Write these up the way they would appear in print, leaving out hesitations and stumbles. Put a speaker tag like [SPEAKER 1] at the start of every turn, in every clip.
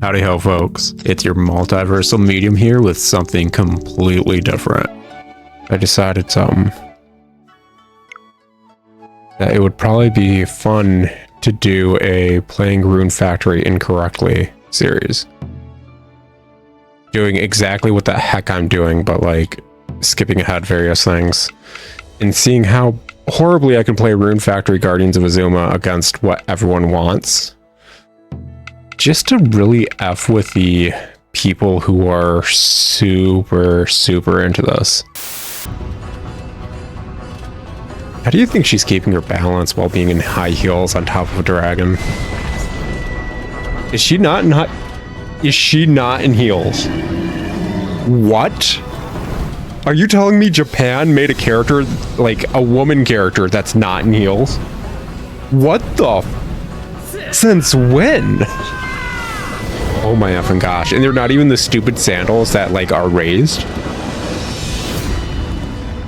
[SPEAKER 1] Howdy ho, folks. It's your multiversal medium here with something completely different. I decided that it would probably be fun to do a playing Rune Factory incorrectly series. Doing exactly what the heck I'm doing, but like skipping ahead various things and seeing how horribly I can play Rune Factory Guardians of Azuma against what everyone wants. Just to really F with the people who are super into this. How do you think she's keeping her balance while being in high heels on top of a dragon? Is she not in heels? What? Are you telling me Japan made a character, like a woman character, that's not in heels? What the since when? Oh my effing gosh. And they're not even the stupid sandals that like are raised.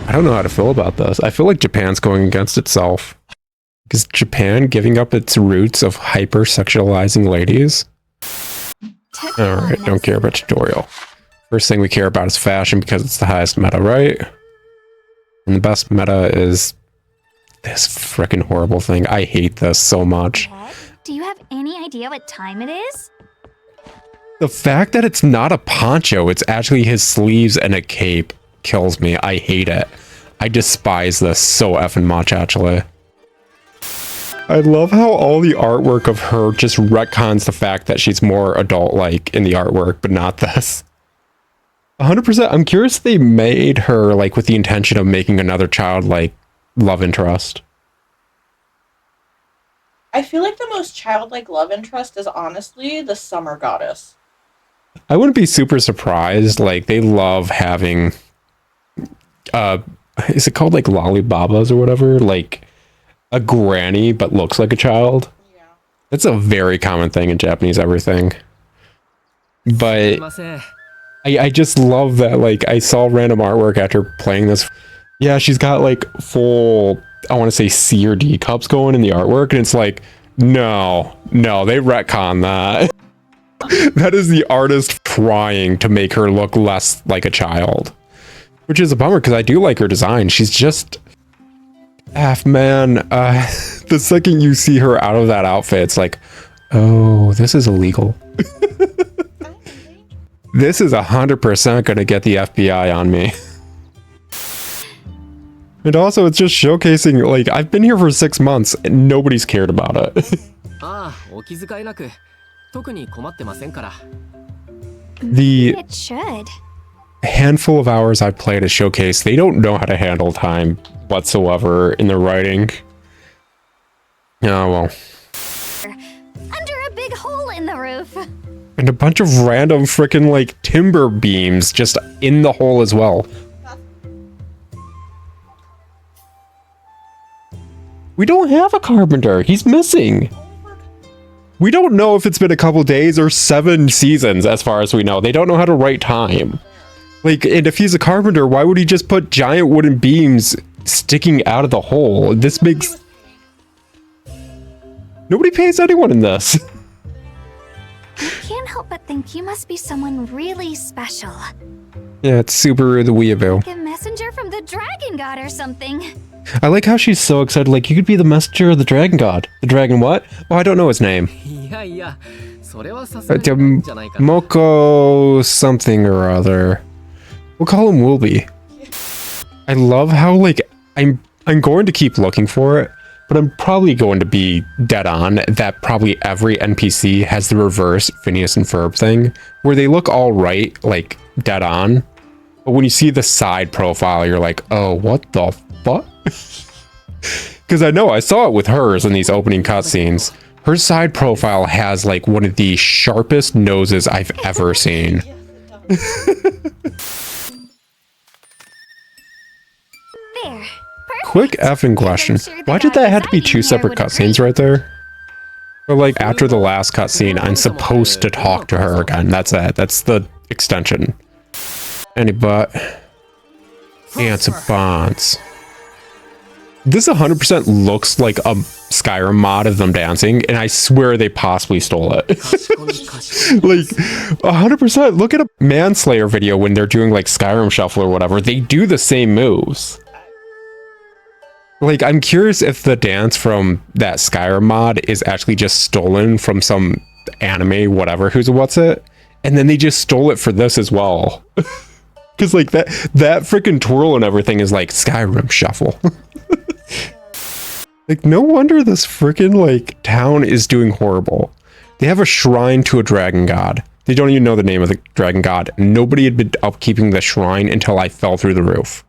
[SPEAKER 1] I don't know how to feel about this. I feel like Japan's going against itself. Is Japan giving up its roots of hyper-sexualizing ladies? Alright, don't care about tutorial. First thing we care about is fashion because it's the highest meta, right? And the best meta is this freaking horrible thing. I hate this so much.
[SPEAKER 2] Do you have any idea what time it is?
[SPEAKER 1] The fact that it's not a poncho, it's actually his sleeves and a cape kills me. I hate it. I despise this so effing much, actually. I love how all the artwork of her just retcons the fact that she's more adult-like in the artwork, but not this. 100%. I'm curious if they made her like with the intention of making another childlike love interest.
[SPEAKER 3] I feel like the most childlike love interest is honestly the summer goddess.
[SPEAKER 1] I wouldn't be super surprised. Like, they love having, is it called like lollibabas or whatever? Like a granny, but looks like a child. Yeah. That's a very common thing in Japanese everything. But I just love that, like, I saw random artwork after playing this. Yeah, she's got like full, I want to say C or D cups going in the artwork. And it's like, no, they retcon that. That is the artist trying to make her look less like a child, which is a bummer because I do like her design. She's just man. The second you see her out of that outfit, it's like, oh, this is illegal. This is 100% gonna get the FBI on me. And also, it's just showcasing, like, I've been here for 6 months and nobody's cared about it.
[SPEAKER 2] It should.
[SPEAKER 1] Handful of hours I've played a showcase, they don't know how to handle time whatsoever in their writing. Oh well.
[SPEAKER 2] Under a big hole in the roof.
[SPEAKER 1] And a bunch of random frickin' like timber beams just in the hole as well. We don't have a carpenter. He's missing. We don't know if it's been a couple days or 7 seasons, as far as we know. They don't know how to write time. Like, and if he's a carpenter, why would he just put giant wooden beams sticking out of the hole? This makes... Nobody pays anyone in this.
[SPEAKER 2] I can't help but think you must be someone really special.
[SPEAKER 1] Yeah, it's Subaru the weeaboo.
[SPEAKER 2] Like a messenger from the dragon god or something.
[SPEAKER 1] I like how she's so excited, like, you could be the messenger of the dragon god. The dragon what? Oh, I don't know his name. Moko something or other. We'll call him Woolby. I love how, like, I'm going to keep looking for it, but I'm probably going to be dead on that probably every NPC has the reverse Phineas and Ferb thing, where they look all right, like, dead on. But when you see the side profile, you're like, oh, what the fuck? Because I know I saw it with hers in these opening cutscenes. Her side profile has like one of the sharpest noses I've ever seen.
[SPEAKER 2] There.
[SPEAKER 1] Quick effing question. Why did that have to be 2 separate cutscenes right there? Or like after the last cutscene, I'm supposed to talk to her again. That's it. That's the extension. Any but answer bonds. This 100% looks like a Skyrim mod of them dancing, and I swear they possibly stole it. Like, 100%. Look at a Manslayer video when they're doing like Skyrim Shuffle or whatever. They do the same moves. Like, I'm curious if the dance from that Skyrim mod is actually just stolen from some anime, whatever, what's it? And then they just stole it for this as well. Because like that freaking twirl and everything is like Skyrim Shuffle. Like, no wonder this freaking like town is doing horrible. They have a shrine to a dragon god. They don't even know the name of the dragon god. Nobody had been upkeeping the shrine until I fell through the roof.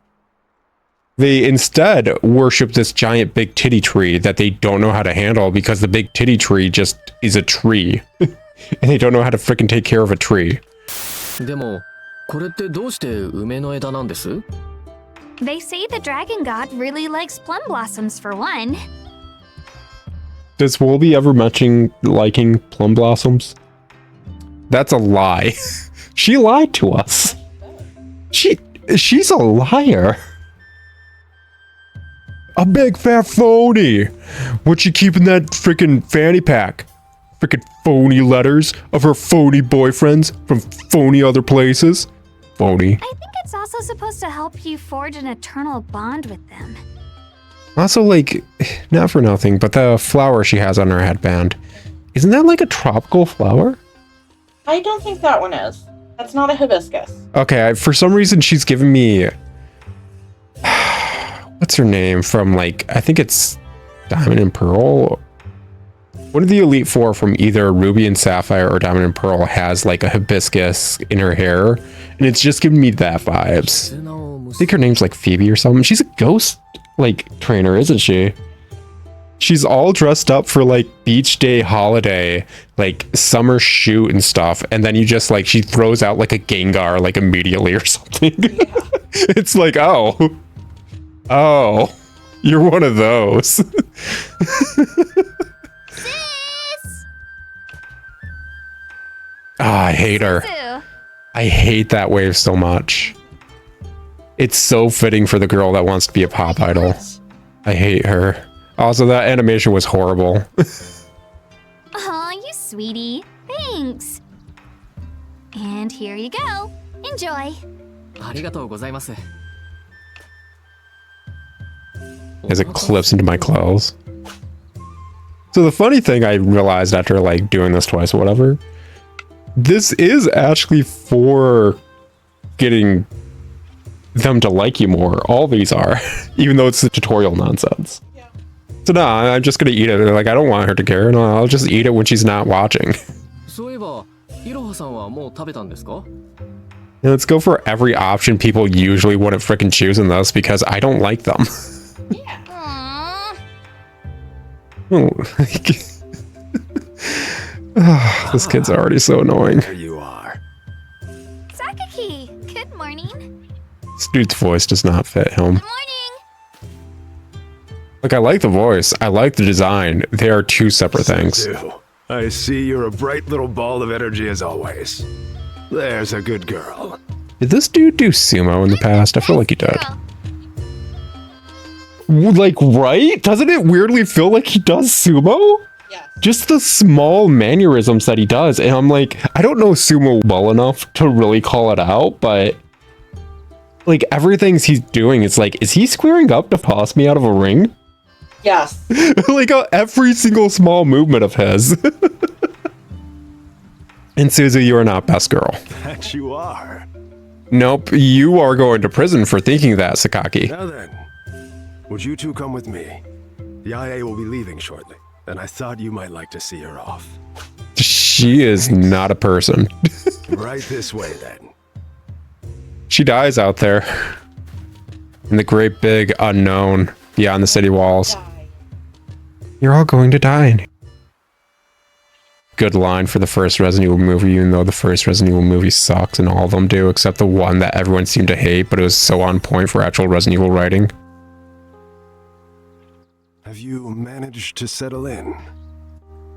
[SPEAKER 1] They instead worship this giant big titty tree that they don't know how to handle because the big titty tree just is a tree. And they don't know how to freaking take care of a tree.
[SPEAKER 2] They say the dragon god really likes plum blossoms for one.
[SPEAKER 1] Does Woolby ever mention liking plum blossoms? That's a lie. She lied to us. She's a liar. A big fat phony. What's she keeping that freaking fanny pack? Freaking phony letters of her phony boyfriends from phony other places. Phony.
[SPEAKER 2] I think it's also supposed to help you forge an eternal bond with them.
[SPEAKER 1] Also, like, not for nothing, but the flower she has on her headband. Isn't that like a tropical flower?
[SPEAKER 3] I don't think that one is. That's not a hibiscus.
[SPEAKER 1] Okay, for some reason she's giving me... What's her name from, like, I think it's Diamond and Pearl? One of the Elite Four from either Ruby and Sapphire or Diamond and Pearl has, like, a hibiscus in her hair. And it's just giving me that vibes. I think her name's, like, Phoebe or something. She's a ghost, like, trainer, isn't she? She's all dressed up for, like, beach day holiday, like, summer shoot and stuff. And then you just, like, she throws out, like, a Gengar, like, immediately or something. Yeah. It's like, oh, you're one of those. I hate her.
[SPEAKER 2] Suzu.
[SPEAKER 1] I hate that wave so much. It's so fitting for the girl that wants to be a pop idol. I hate her. Also, that animation was horrible.
[SPEAKER 2] Aw, you sweetie. Thanks. And here you go. Enjoy.
[SPEAKER 1] As it clips into my clothes. So the funny thing I realized after like doing this twice or whatever, this is actually for getting them to like you more. All these are, even though it's the tutorial nonsense. Yeah. So no, I'm just gonna eat it. Like, I don't want her to care. No, I'll just eat it when she's not watching. And let's go for every option people usually wouldn't frickin' choose in this because I don't like them.
[SPEAKER 2] Yeah.
[SPEAKER 1] Oh, this kid's already so annoying.
[SPEAKER 4] There you are.
[SPEAKER 2] Sakaki, good morning.
[SPEAKER 1] This dude's voice does not fit him.
[SPEAKER 2] Good morning.
[SPEAKER 1] Like, I like the voice. I like the design. They are two separate things.
[SPEAKER 4] Suzu, I see you're a bright little ball of energy as always. There's a good girl.
[SPEAKER 1] Did this dude do sumo in the past? I feel like he did. Like, right? Doesn't it weirdly feel like he does sumo?
[SPEAKER 3] Yes.
[SPEAKER 1] Just the small mannerisms that he does. And I'm like, I don't know sumo well enough to really call it out, but like everything he's doing, it's like, is he squaring up to toss me out of a ring?
[SPEAKER 3] Yes.
[SPEAKER 1] Like every single small movement of his. And Suzu, you are not best girl.
[SPEAKER 4] That you are.
[SPEAKER 1] Nope, you are going to prison for thinking that, Sakaki.
[SPEAKER 4] Now then, would you two come with me? The IA will be leaving shortly, and I thought you might like to see her off.
[SPEAKER 1] She is not a person.
[SPEAKER 4] Right this way, then.
[SPEAKER 1] She dies out there. In the great big unknown beyond the city walls. You're all going to die. Good line for the first Resident Evil movie, even though the first Resident Evil movie sucks and all of them do, except the one that everyone seemed to hate, but it was so on point for actual Resident Evil writing.
[SPEAKER 4] Have you managed to settle in?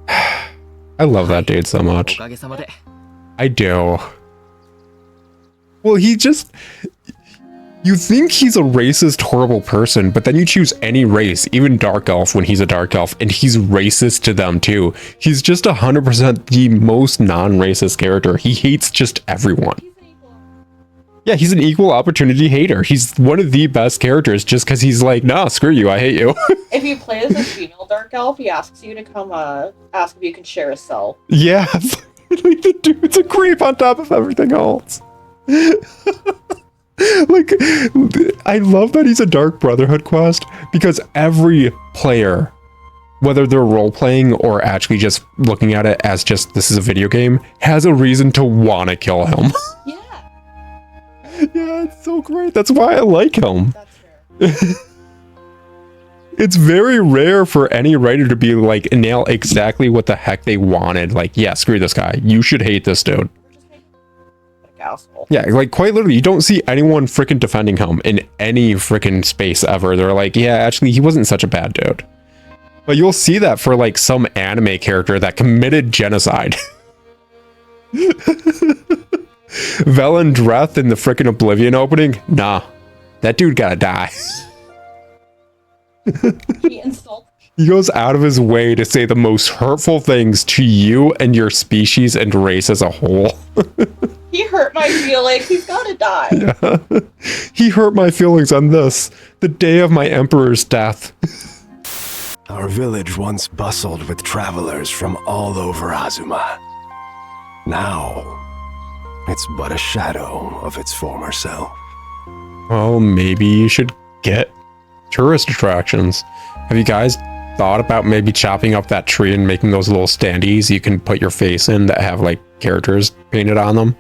[SPEAKER 1] I love that dude so much. I do. Well, You think he's a racist, horrible person, but then you choose any race, even Dark Elf when he's a Dark Elf, and he's racist to them too. He's just 100% the most non-racist character. He hates just everyone. Yeah, he's an equal opportunity hater. He's one of the best characters just because he's like, nah, screw you, I hate you.
[SPEAKER 3] If you play as a female Dark Elf, he asks you to come ask if you can share a cell.
[SPEAKER 1] Yeah, like the dude's a creep on top of everything else. Like, I love that he's a Dark Brotherhood quest because every player, whether they're role-playing or actually just looking at it as just this is a video game, has a reason to want to kill him.
[SPEAKER 3] Yeah.
[SPEAKER 1] Yeah, it's so great. That's why I like him.
[SPEAKER 3] That's fair.
[SPEAKER 1] It's very rare for any writer to be like, nail exactly what the heck they wanted. Like, yeah, screw this guy. You should hate this dude.
[SPEAKER 3] Asshole.
[SPEAKER 1] Yeah, like quite literally, you don't see anyone freaking defending him in any freaking space ever. They're like, yeah, actually, he wasn't such a bad dude. But you'll see that for like some anime character that committed genocide. Valen Dreth in the freaking Oblivion opening? Nah, that dude gotta die.
[SPEAKER 3] He insults.
[SPEAKER 1] He goes out of his way to say the most hurtful things to you and your species and race as a whole.
[SPEAKER 3] He hurt my feelings. He's gotta die.
[SPEAKER 1] Yeah. He hurt my feelings on this, the day of my emperor's death.
[SPEAKER 4] Our village once bustled with travelers from all over Azuma. Now, it's but a shadow of its former self.
[SPEAKER 1] Well, maybe you should get tourist attractions. Have you guys thought about maybe chopping up that tree and making those little standees you can put your face in that have like characters painted on them?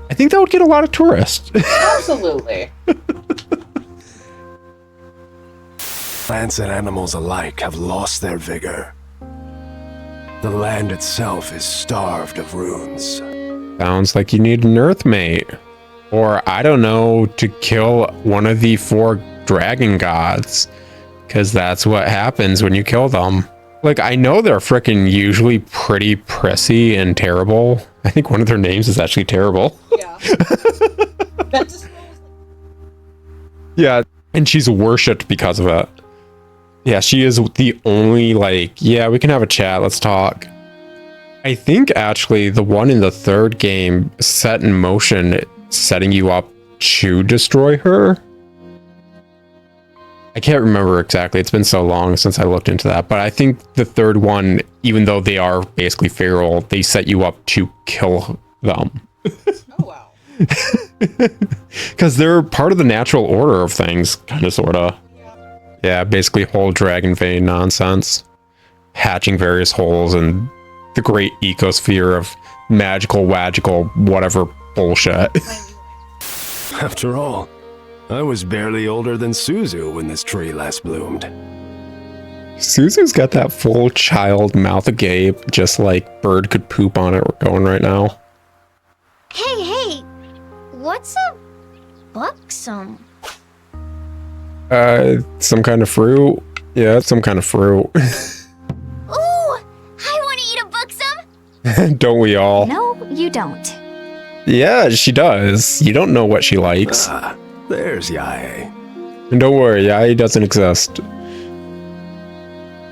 [SPEAKER 1] I think that would get a lot of tourists.
[SPEAKER 3] Absolutely.
[SPEAKER 4] Plants and animals alike have lost their vigor. The land itself is starved of runes.
[SPEAKER 1] Sounds like you need an earthmate. Or, I don't know, to kill one of the 4 dragon gods. Because that's what happens when you kill them. Like, I know they're freaking usually pretty prissy and terrible. I think one of their names is actually terrible.
[SPEAKER 3] Yeah. That just
[SPEAKER 1] Yeah, and she's worshipped because of it. Yeah, she is the only, like, yeah, we can have a chat, let's talk. I think, actually, the one in the 3rd game set in motion, setting you up to destroy her. I can't remember exactly. It's been so long since I looked into that. But I think the 3rd one, even though they are basically feral, they set you up to kill them.
[SPEAKER 3] Oh, wow.
[SPEAKER 1] Because they're part of the natural order of things, kind of, sort of. Yeah, basically whole dragon vein nonsense. Hatching various holes in the great ecosphere of magical, whatever bullshit.
[SPEAKER 4] After all, I was barely older than Suzu when this tree last bloomed.
[SPEAKER 1] Suzu's got that full child mouth agape, just like bird could poop on it. We're going right now.
[SPEAKER 2] Hey, what's a buxom?
[SPEAKER 1] Some kind of fruit. Yeah, it's some kind of fruit.
[SPEAKER 2] Ooh, I want to eat a buxom.
[SPEAKER 1] Don't we all?
[SPEAKER 2] No, you don't.
[SPEAKER 1] Yeah, she does. You don't know what she likes.
[SPEAKER 4] Ah, there's Yae.
[SPEAKER 1] And don't worry, Yae doesn't exist.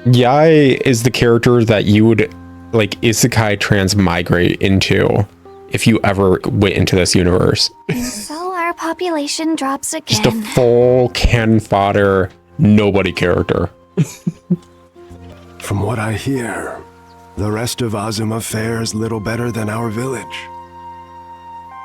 [SPEAKER 1] Yae is the character that you would, like, isekai transmigrate into if you ever went into this universe.
[SPEAKER 2] So our population drops again.
[SPEAKER 1] Just a full cannon fodder, nobody character.
[SPEAKER 4] From what I hear, the rest of Azuma fares little better than our village.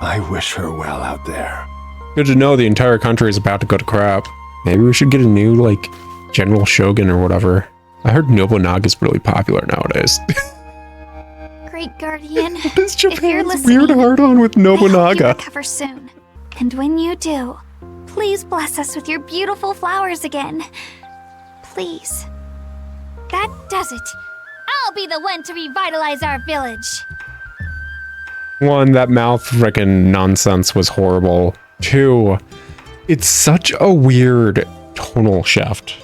[SPEAKER 4] I wish her well out there.
[SPEAKER 1] Good to know the entire country is about to go to crap. Maybe we should get a new, like, General Shogun or whatever. I heard Nobunaga's really popular nowadays.
[SPEAKER 2] Great Guardian,
[SPEAKER 1] This
[SPEAKER 2] if you're
[SPEAKER 1] Japan's
[SPEAKER 2] listening,
[SPEAKER 1] weird hard-on with
[SPEAKER 2] I hope you
[SPEAKER 1] Nobunaga.
[SPEAKER 2] recover soon. And when you do, please bless us with your beautiful flowers again. Please. That does it. I'll be the one to revitalize our village.
[SPEAKER 1] 1, that mouth frickin' nonsense was horrible. 2, it's such a weird tonal shift.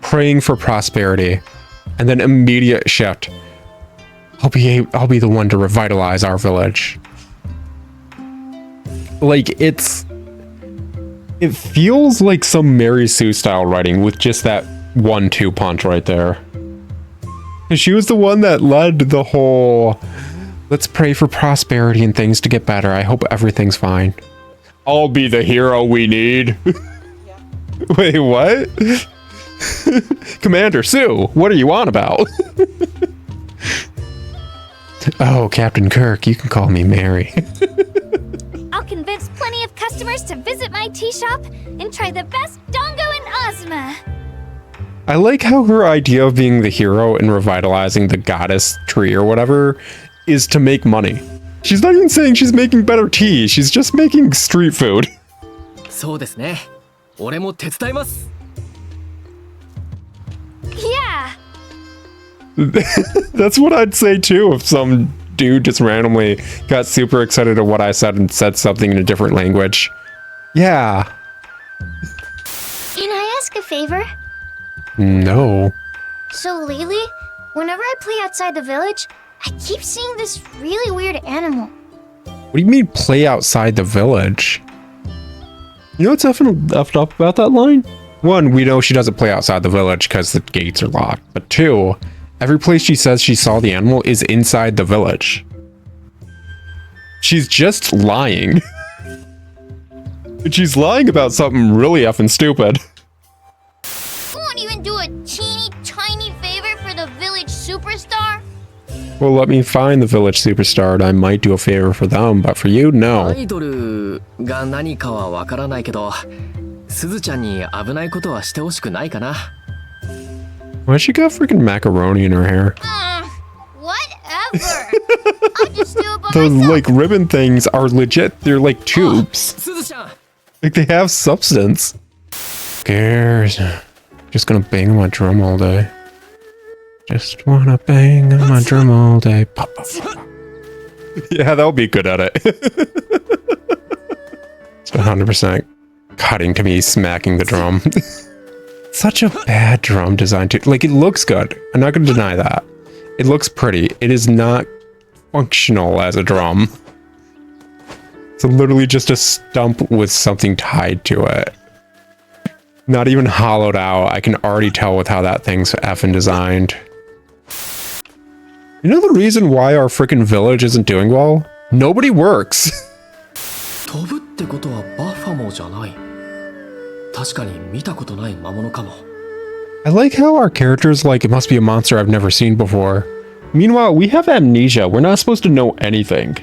[SPEAKER 1] Praying for prosperity, and then immediate shift. I'll be the one to revitalize our village. like it feels like some Mary Sue style writing with just that 1-2 punch right there. And she was the one that led the whole, let's pray for prosperity and things to get better. I hope everything's fine. I'll be the hero we need.
[SPEAKER 3] Yeah.
[SPEAKER 1] Wait, what? Commander Sue, what are you on about? Oh, Captain Kirk, you can call me Mary.
[SPEAKER 2] I'll convince plenty of customers to visit my tea shop and try the best dongo in Azuma.
[SPEAKER 1] I like how her idea of being the hero and revitalizing the goddess tree or whatever is to make money. She's not even saying she's making better tea, she's just making street food.
[SPEAKER 5] そうですね。俺も手伝います。
[SPEAKER 2] Yeah.
[SPEAKER 1] That's what I'd say too if some dude just randomly got super excited at what I said and said something in a different language. Yeah.
[SPEAKER 6] Can I ask a favor?
[SPEAKER 1] No.
[SPEAKER 6] So lately, whenever I play outside the village, I keep seeing this really weird animal.
[SPEAKER 1] What do you mean play outside the village? You know what's effed up about that line? One, we know she doesn't play outside the village because the gates are locked. But two, every place she says she saw the animal is inside the village. She's just lying. And she's lying about something really effing stupid.
[SPEAKER 6] You won't even do a teeny tiny favor for the village superstar?
[SPEAKER 1] Well, let me find the village superstar and I might do a favor for them, but for you, no.
[SPEAKER 5] アイドルが何かはわからないけど、すずちゃんに危ないことはしてほしくないかな。
[SPEAKER 1] Why she got freaking macaroni in her hair?
[SPEAKER 6] Whatever. I'll just do it by
[SPEAKER 1] Those
[SPEAKER 6] myself.
[SPEAKER 1] like ribbon things are legit. They're like tubes.
[SPEAKER 5] すずちゃん。
[SPEAKER 1] Like they have substance. Cares. Just gonna bang on my drum all day. Just wanna bang on my drum all day. Pop, pop, pop, pop. Yeah, that'll be good at it. It's 100% cutting to me smacking the drum. Such a bad drum design too. Like it looks good. I'm not gonna deny that. It looks pretty. It is not functional as a drum. It's literally just a stump with something tied to it. Not even hollowed out. I can already tell with how that thing's effing designed. You know the reason why our freaking village isn't doing well? Nobody works.
[SPEAKER 5] 飛ぶってことはバッファモーじゃない。確かに見たことない魔物かも。
[SPEAKER 1] I like how our character's like, it must be a monster I've never seen before. Meanwhile, we have amnesia. We're not supposed to know anything.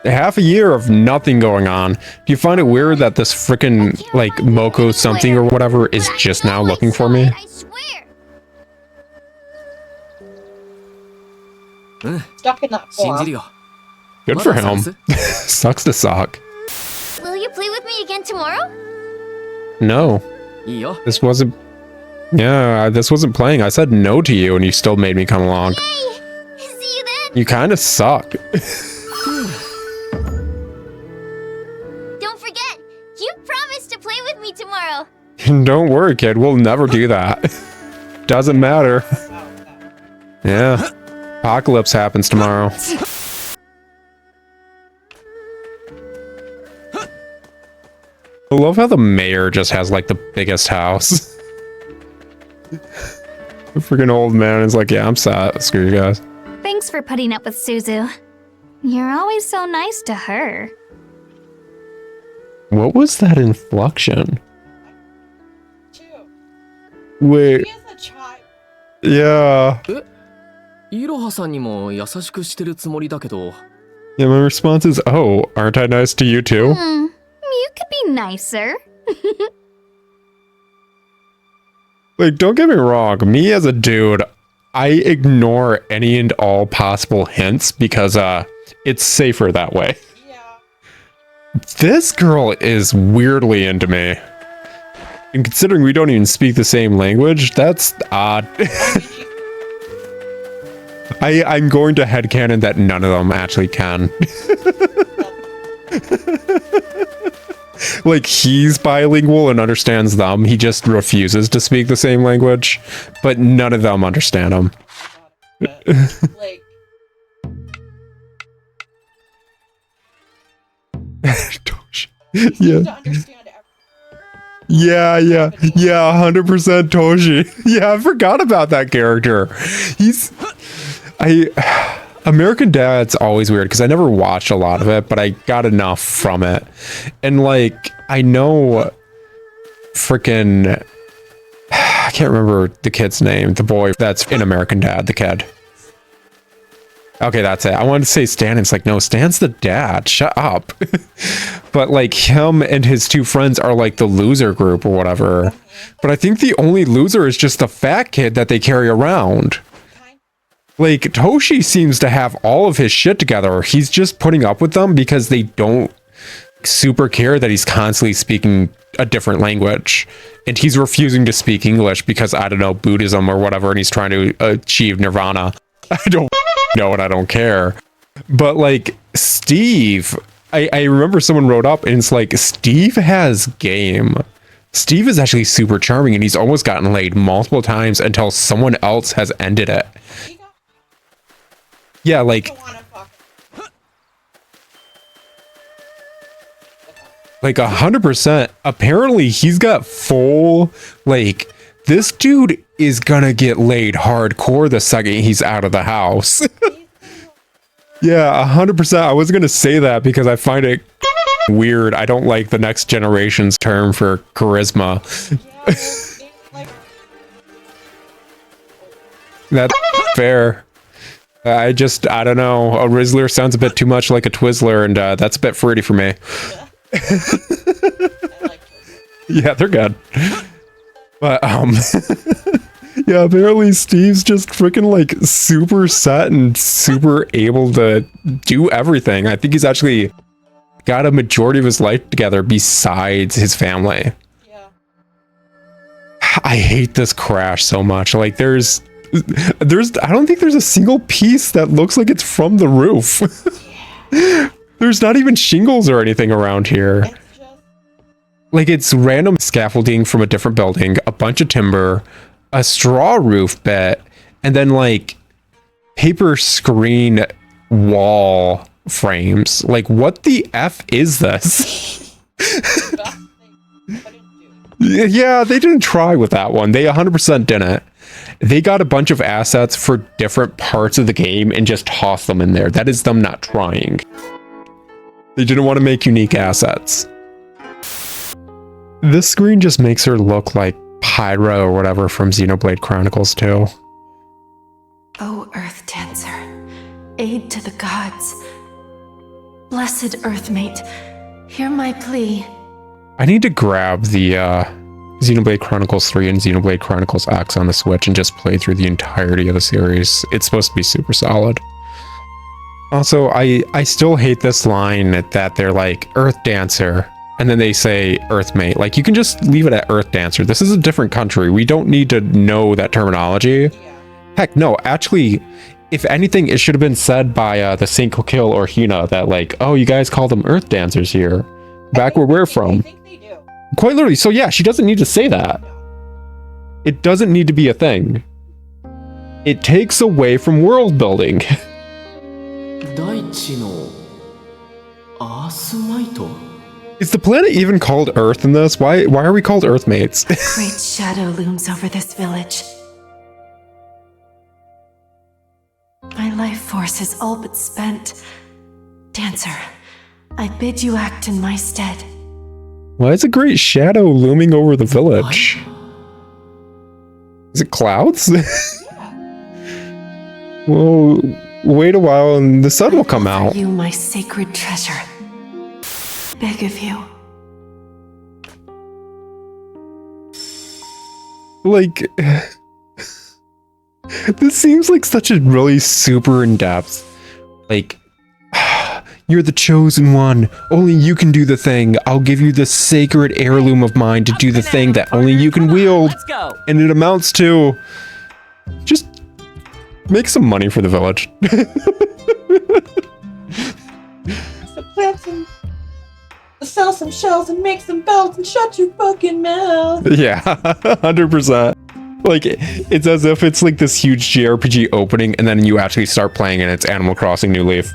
[SPEAKER 1] Half a year of nothing going on. Do you find it weird that this freaking like Moko something or whatever is just now looking for me?
[SPEAKER 6] I swear.
[SPEAKER 5] うん、
[SPEAKER 3] Stuck in that
[SPEAKER 5] 信じる
[SPEAKER 3] form.
[SPEAKER 5] よ。
[SPEAKER 1] Good for
[SPEAKER 5] まだ
[SPEAKER 1] him.
[SPEAKER 5] 探す
[SPEAKER 1] Sucks to suck.
[SPEAKER 6] Will you play with me again tomorrow?
[SPEAKER 1] No,
[SPEAKER 5] いいよ。
[SPEAKER 1] this wasn't. Yeah, this wasn't playing. I said no to you and you still made me come along.
[SPEAKER 6] Hey, see you then.
[SPEAKER 1] You kind of suck.
[SPEAKER 6] Don't forget, you promised to play with me tomorrow.
[SPEAKER 1] Don't worry, kid. We'll never do that. Doesn't matter. Yeah. Apocalypse happens tomorrow. I love how the mayor just has like the biggest house. The freaking old man is like, yeah, I'm sad. Screw you guys.
[SPEAKER 2] Thanks for putting up with Suzu. You're always so nice to her.
[SPEAKER 1] What was that inflection?
[SPEAKER 3] Too.
[SPEAKER 1] Wait,
[SPEAKER 3] He is a child.
[SPEAKER 1] yeah.
[SPEAKER 5] イロハさんにも優しくしてるつもりだけど。
[SPEAKER 1] Yeah, my response is, oh, aren't I nice to you too?
[SPEAKER 2] You could be nicer.
[SPEAKER 1] Like, don't get me wrong, me as a dude, I ignore any and all possible hints because it's safer that way.
[SPEAKER 3] Yeah.
[SPEAKER 1] This girl is weirdly into me. And considering we don't even speak the same language, that's odd. I'm going to headcanon that none of them actually can. Like, he's bilingual and understands them. He just refuses to speak the same language. But none of them understand him.
[SPEAKER 3] Like,
[SPEAKER 1] Toshi. Yeah.
[SPEAKER 3] To understand
[SPEAKER 1] Yeah, 100% Toshi. Yeah, I forgot about that character. American Dad's always weird because I never watched a lot of it, but I got enough from it. And like, I know freaking, I can't remember the kid's name, the boy that's in American Dad, the kid. Okay, that's it. I wanted to say Stan. It's like, no, Stan's the dad. Shut up. But like him and his two friends are like the loser group or whatever. But I think the only loser is just the fat kid that they carry around. Like Toshi seems to have all of his shit together. He's just putting up with them because they don't super care that he's constantly speaking a different language. And he's refusing to speak English because, I don't know, Buddhism or whatever, and he's trying to achieve nirvana. I don't know and I don't care. But like Steve, I remember someone wrote up and it's like, Steve has game. Steve is actually super charming and he's almost gotten laid multiple times until someone else has ended it. Yeah, like 100%. Apparently he's got full, like, this dude is gonna get laid hardcore the second he's out of the house. Yeah, 100%. I was gonna say that because I find it weird. I don't like the next generation's term for charisma. That's fair. I don't know. A Rizzler sounds a bit too much like a Twizzler, and that's a bit fruity for me. Yeah, they're good. But, yeah, apparently Steve's just freaking, like, super set and super able to do everything. I think he's actually got a majority of his life together besides his family. Yeah. I hate this crash so much. Like, I don't think there's a single piece that looks like it's from the roof. There's not even shingles or anything around here. Like, it's random scaffolding from a different building, a bunch of timber, a straw roof bit, and then like paper screen wall frames. Like, what the F is this? Yeah, they didn't try with that one. They 100% didn't. They got a bunch of assets for different parts of the game and just tossed them in there. That is them not trying. They didn't want to make unique assets. This screen just makes her look like Pyra or whatever from Xenoblade Chronicles 2.
[SPEAKER 7] O Earth Dancer, aid to the gods. Blessed Earthmate, hear my plea.
[SPEAKER 1] I need to grab the Xenoblade Chronicles 3 and Xenoblade Chronicles X on the Switch and just play through the entirety of the series. It's supposed to be super solid. Also, I still hate this line that they're like, Earth Dancer, and then they say Earthmate. Like, you can just leave it at Earth Dancer. This is a different country. We don't need to know that terminology. Heck, no, actually, if anything, it should have been said by the Saint Kokil or Hina that, like, oh, you guys call them Earth Dancers here. Back where we're from.
[SPEAKER 3] I think they do.
[SPEAKER 1] Quite literally. So yeah, she doesn't need to say that. It doesn't need to be a thing. It takes away from world building. Is the planet even called Earth in this? Why are we called Earthmates?
[SPEAKER 7] Great shadow looms over this village. My life force is all but spent. Dancer, I bid you act in my stead.
[SPEAKER 1] Why is a great shadow looming over the village? Is it clouds? Well, wait a while and the sun will come out.
[SPEAKER 7] You, my sacred treasure. Beg of you.
[SPEAKER 1] Like, this seems like such a really super in-depth, like, you're the chosen one. Only you can do the thing. I'll give you the sacred heirloom of mine to do the thing that only you can wield. Let's go. And it amounts to just make some money for the village.
[SPEAKER 3] Sell some shells and make some belts and shut your fucking mouth.
[SPEAKER 1] Yeah, 100%. Like, it's as if it's like this huge JRPG opening and then you actually start playing and it's Animal Crossing New Leaf.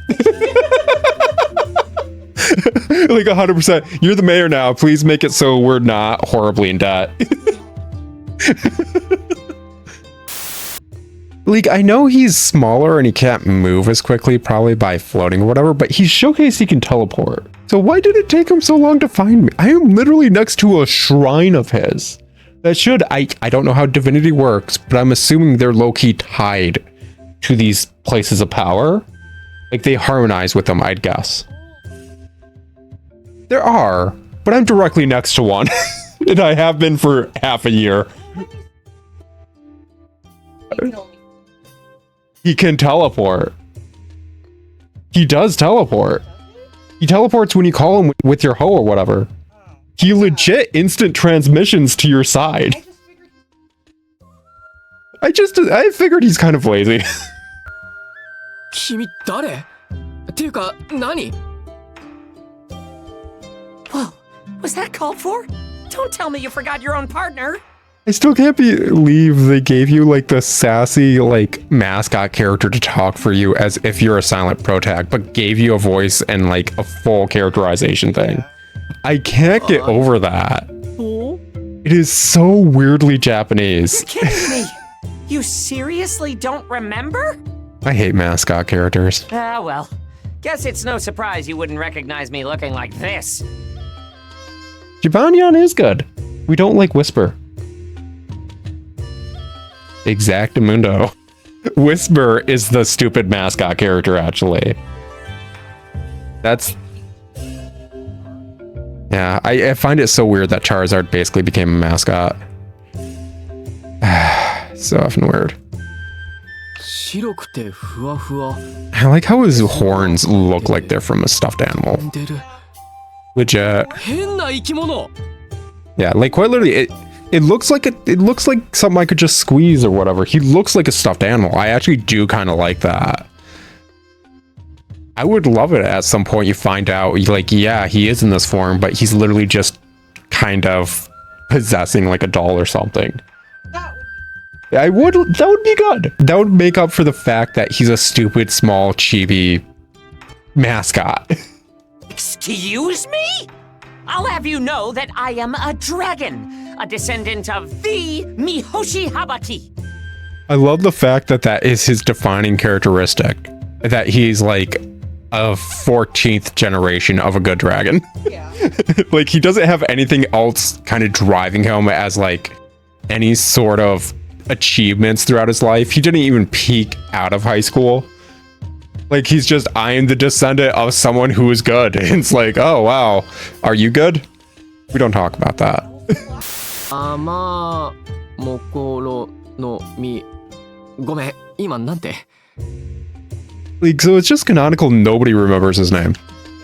[SPEAKER 1] Like 100%. You're the mayor now. Please make it so we're not horribly in debt. Like, I know he's smaller and he can't move as quickly, probably by floating or whatever, but he's showcased he can teleport. So why did it take him so long to find me? I am literally next to a shrine of his. That should, I don't know how divinity works, but I'm assuming they're low-key tied to these places of power. Like, they harmonize with them, I'd guess. There are, but I'm directly next to one. And I have been for half a year. He can teleport. He does teleport. He teleports when you call him with your hoe or whatever. He legit instant transmissions to your side. I figured he's kind of lazy.
[SPEAKER 5] 君誰っていうか何
[SPEAKER 8] Whoa, was that called for? Don't tell me you forgot your own partner.
[SPEAKER 1] I still can't believe they gave you like the sassy like mascot character to talk for you as if you're a silent protag, but gave you a voice and like a full characterization thing. I can't get over that. It is so weirdly Japanese.
[SPEAKER 8] You're kidding me. You seriously don't remember?
[SPEAKER 1] I hate mascot characters.
[SPEAKER 8] Ah, well. Guess it's no surprise you wouldn't recognize me looking like this.
[SPEAKER 1] Jibanyan is good. We don't like Whisper. Exactamundo. Whisper is the stupid mascot character, actually. That's... Yeah, I find it so weird that Charizard basically became a mascot. So often weird.
[SPEAKER 5] 白くてふわふわ
[SPEAKER 1] I like how his horns look like they're from a stuffed animal.
[SPEAKER 5] 出る
[SPEAKER 1] Legit.
[SPEAKER 5] 変な生き物
[SPEAKER 1] Yeah, like quite literally, it looks like something I could just squeeze or whatever. He looks like a stuffed animal. I actually do kind of like that. I would love it at some point you find out, like, yeah, he is in this form, but he's literally just kind of possessing like a doll or something. That would be good. That would make up for the fact that he's a stupid, small, chibi mascot.
[SPEAKER 8] Excuse me? I'll have you know that I am a dragon, a descendant of the Mihoshi Habaki.
[SPEAKER 1] I love the fact that that is his defining characteristic. That he's like a 14th generation of a good dragon.
[SPEAKER 3] Yeah.
[SPEAKER 1] Like, he doesn't have anything else kind of driving him as like any sort of achievements throughout his life. He didn't even peak out of high school. Like, he's just, I am the descendant of someone who is good. And it's like, oh wow, are you good? We don't talk about that.
[SPEAKER 5] Amalur no mi ごめん今なんて
[SPEAKER 1] Like, so it's just canonical nobody remembers his name.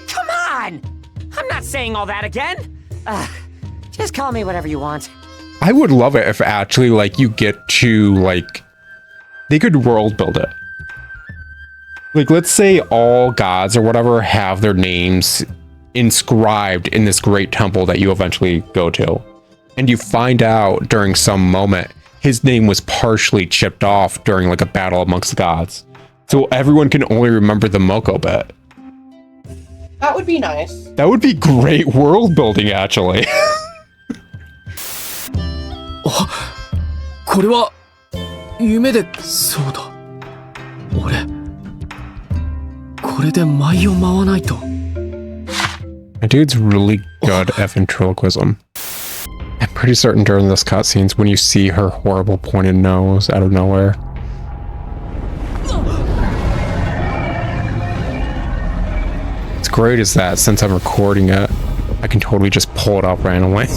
[SPEAKER 8] Come on! I'm not saying all that again. Just call me whatever you want.
[SPEAKER 1] I would love it if actually, like, you get to, like, they could world build it. Like, let's say all gods or whatever have their names inscribed in this great temple that you eventually go to. And you find out during some moment, his name was partially chipped off during, like, a battle amongst the gods. So everyone can only remember the Moko bit.
[SPEAKER 3] That would be nice.
[SPEAKER 1] That would be great world building, actually.
[SPEAKER 5] これは夢でそうだ俺これで舞を舞わないと
[SPEAKER 1] My dude's really good at ventriloquism. I'm pretty certain during this cutscenes when you see her horrible pointed nose out of nowhere. What's great is that since I'm recording it, I can totally just pull it up randomly.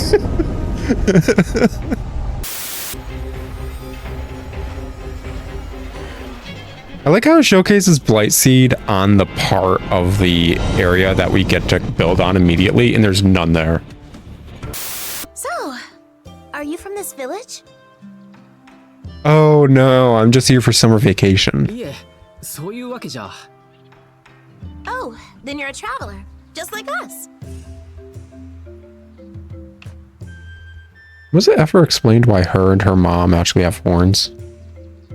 [SPEAKER 1] I like how it showcases Blight Seed on the part of the area that we get to build on immediately, and there's none there.
[SPEAKER 6] So, are you from this village?
[SPEAKER 1] Oh no, I'm just here for summer vacation.
[SPEAKER 5] いえそういうわけじゃ
[SPEAKER 6] Oh, then you're a traveler, just like us.
[SPEAKER 1] Was it ever explained why her and her mom actually have horns?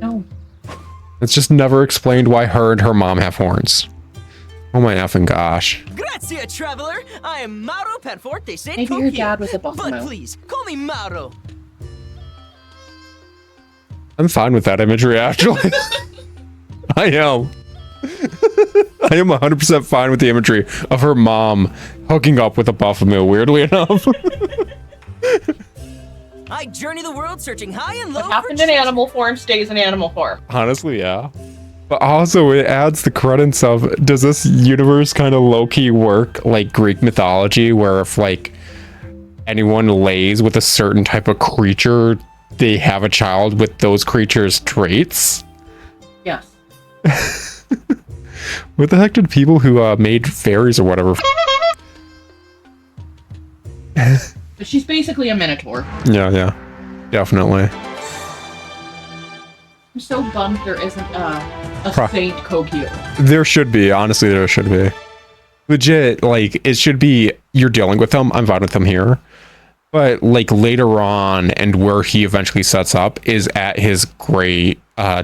[SPEAKER 3] No.
[SPEAKER 1] It's just never explained why her and her mom have horns. Oh my effing gosh.
[SPEAKER 9] Grazie, traveler. I am Mauro Perforte Saint
[SPEAKER 3] Maybe your dad was a
[SPEAKER 9] But
[SPEAKER 3] buffalo.
[SPEAKER 9] please, call me Mauro.
[SPEAKER 1] I'm fine with that imagery, actually. I am. I am 100% fine with the imagery of her mom hooking up with a buffalo, weirdly enough.
[SPEAKER 9] I journey the world searching high and low
[SPEAKER 3] What happened in animal form stays in animal form.
[SPEAKER 1] Honestly, yeah. But also, it adds the credence of, does this universe kind of low-key work like Greek mythology, where if, like, anyone lays with a certain type of creature, they have a child with those creatures' traits?
[SPEAKER 3] Yes.
[SPEAKER 1] What the heck did people who made fairies or whatever?
[SPEAKER 3] But she's basically a minotaur.
[SPEAKER 1] Yeah, definitely.
[SPEAKER 3] I'm so bummed there isn't a Saint Kokio.
[SPEAKER 1] There should be, honestly, there should be. Legit, like, it should be, you're dealing with them, I'm fine with them here. But, like, later on, and where he eventually sets up, is at his great,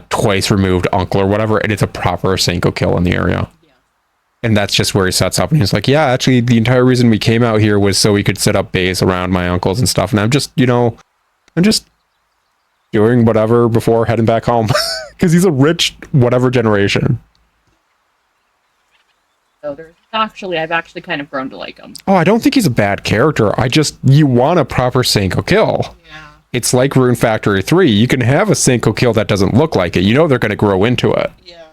[SPEAKER 1] twice removed uncle or whatever, and it's a proper Senko kill in the area. Yeah. And that's just where he sets up, and he's like, yeah, actually, the entire reason we came out here was so we could set up base around my uncles and stuff, and I'm just, I'm just doing whatever before heading back home. Because he's a rich, whatever generation.
[SPEAKER 3] So I've actually kind of grown to like him.
[SPEAKER 1] Oh, I don't think he's a bad character. You want a proper Senko kill.
[SPEAKER 3] Yeah.
[SPEAKER 1] It's like Rune Factory 3. You can have a Senko kill that doesn't look like it. They're going to grow into it.
[SPEAKER 3] Yeah.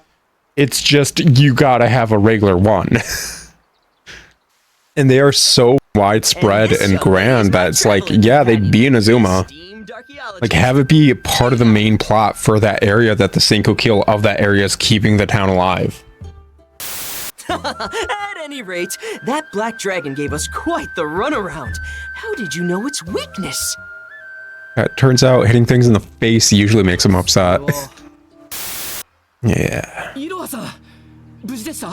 [SPEAKER 1] It's just, you gotta have a regular one. And they are so widespread and grand that it's like, yeah, they'd be in Azuma. Like, have it be part of the main plot for that area that the Senko kill of that area is keeping the town alive.
[SPEAKER 9] At any rate, that black dragon gave us quite the runaround. How did you know its weakness?
[SPEAKER 1] It turns out hitting things in the face usually makes them upset. Yeah.
[SPEAKER 5] Iroha-san, 無事でした?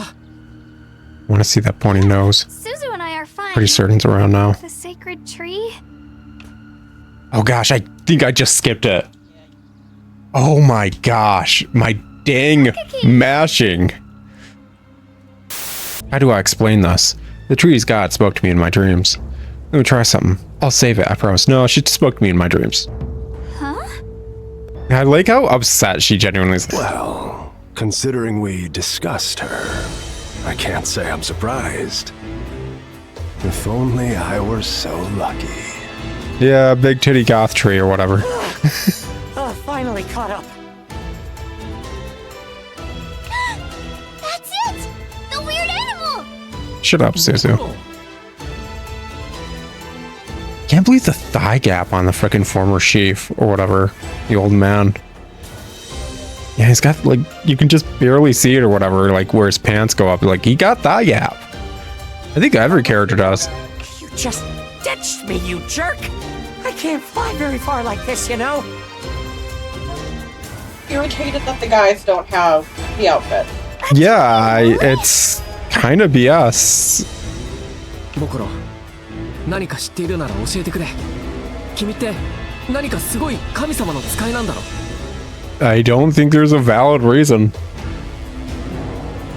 [SPEAKER 1] Want to see that pointy nose.
[SPEAKER 2] Suzu and I are fine.
[SPEAKER 1] Pretty certain it's around now.
[SPEAKER 2] The sacred tree?
[SPEAKER 1] Oh gosh, I think I just skipped it. Oh my gosh, my dang mashing. How do I explain this? The tree's god spoke to me in my dreams. Let me try something. I'll save it, I promise. No, she spoke to me in my dreams.
[SPEAKER 2] Huh?
[SPEAKER 1] I like how upset she genuinely is.
[SPEAKER 4] Well, considering we discussed her, I can't say I'm surprised. If only I were so lucky.
[SPEAKER 1] Yeah, big titty goth tree or whatever.
[SPEAKER 8] Finally caught up.
[SPEAKER 6] That's it! The weird animal!
[SPEAKER 1] Shut up, Suzu. Can't believe the thigh gap on the frickin' former chief or whatever. The old man. Yeah, he's got, like, you can just barely see it or whatever, like, where his pants go up. Like, he got thigh gap. I think every character does.
[SPEAKER 8] You just ditched me, you jerk! I can't fly very far like this,
[SPEAKER 3] Irritated that the guys don't have the outfit.
[SPEAKER 1] Yeah, it's kind of BS.
[SPEAKER 5] ボコロ、何か知っているなら教えてくれ。君って何かすごい神様の使いなんだろ?
[SPEAKER 1] I don't think there's a valid reason.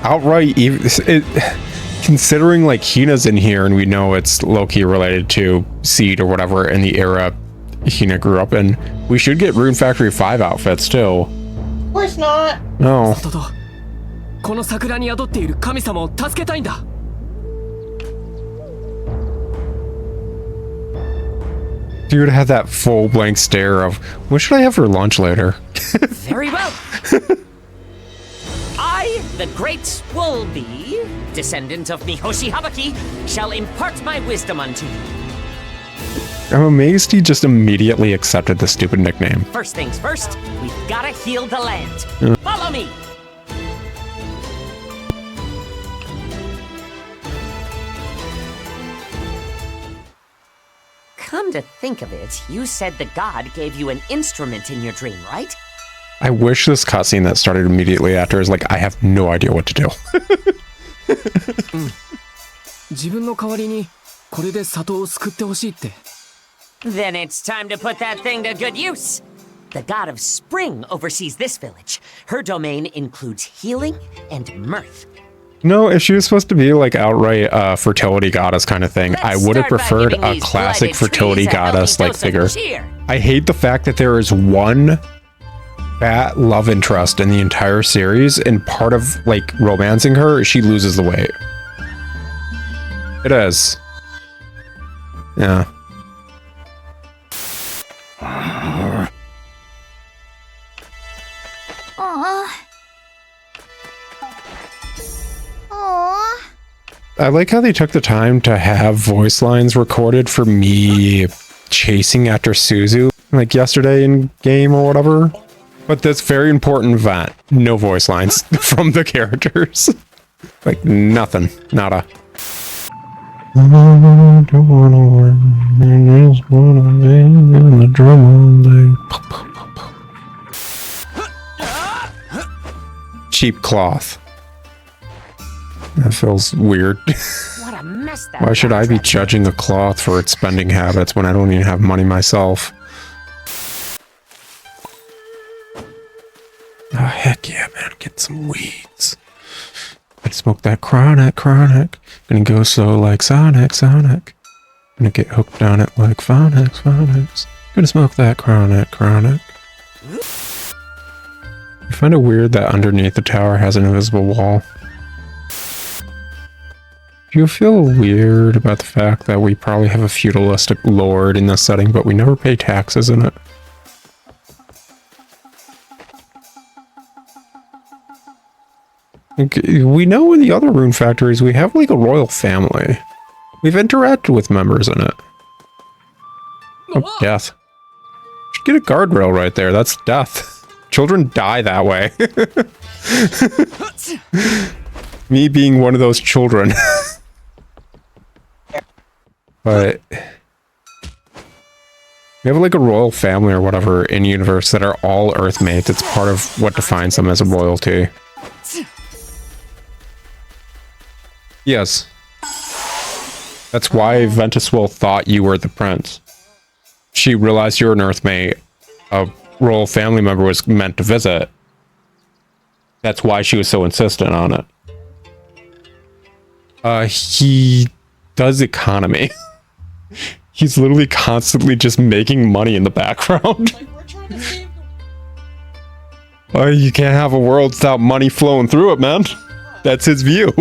[SPEAKER 1] Outright, considering like Hina's in here and we know it's low-key related to Seed or whatever in the era Hina grew up in, we should get Rune Factory 5 outfits too.
[SPEAKER 3] Of course not.
[SPEAKER 1] No.
[SPEAKER 5] この桜に宿っている神様を助けたいんだ.
[SPEAKER 1] Dude had that full blank stare of, what should I have for lunch later?
[SPEAKER 8] Very well. I, the great Woolby, descendant of Mihoshi Habaki, shall impart my wisdom unto you.
[SPEAKER 1] I'm amazed he just immediately accepted the stupid nickname.
[SPEAKER 8] First things first, we've gotta heal the land. Follow me! Come to think of it, you said the god gave you an instrument in your dream, right?
[SPEAKER 1] I wish this cutscene that started immediately after is like, I have no idea what to do.
[SPEAKER 5] 自分の代わりにこれで里を救ってほしいって。
[SPEAKER 8] Then it's time to put that thing to good use. The god of spring oversees this village. Her domain includes healing and mirth.
[SPEAKER 1] No, if she was supposed to be like outright fertility goddess kind of thing, I would have preferred a classic fertility goddess like figure. I hate the fact that there is one fat love interest in the entire series, and part of like romancing her, she loses the weight. It is. Yeah.
[SPEAKER 2] Aww. Aww.
[SPEAKER 1] I like how they took the time to have voice lines recorded for me chasing after Suzu like yesterday in game or whatever. But this very important event, no voice lines from the characters. Like nothing, nada. I don't wanna work, I just wanna be in the drum all day. Cheap cloth. That feels weird.
[SPEAKER 8] What a mess that
[SPEAKER 1] Why should I be judging a cloth for its spending habits when I don't even have money myself? Oh, heck yeah, man. Get some weeds. I'd smoke that chronic. Gonna go slow like Sonic. Gonna get hooked on it like phonics. Gonna smoke that chronic. You find it weird that underneath the tower has an invisible wall? Do you feel weird about the fact that we probably have a feudalistic lord in this setting, but we never pay taxes in it? We know in the other rune factories we have like a royal family. We've interacted with members in it. Oh, death. Should get a guardrail right there. That's death. Children die that way. Me being one of those children. But we have like a royal family or whatever in universe that are all Earthmates. It's part of what defines them as a royalty. Yes. That's why Ventuswell thought you were the prince. She realized you were an Earthmate. A royal family member was meant to visit. That's why she was so insistent on it. He does economy. He's literally constantly just making money in the background.
[SPEAKER 3] Like, we're trying to save
[SPEAKER 1] You can't have a world without money flowing through it, man. That's his view.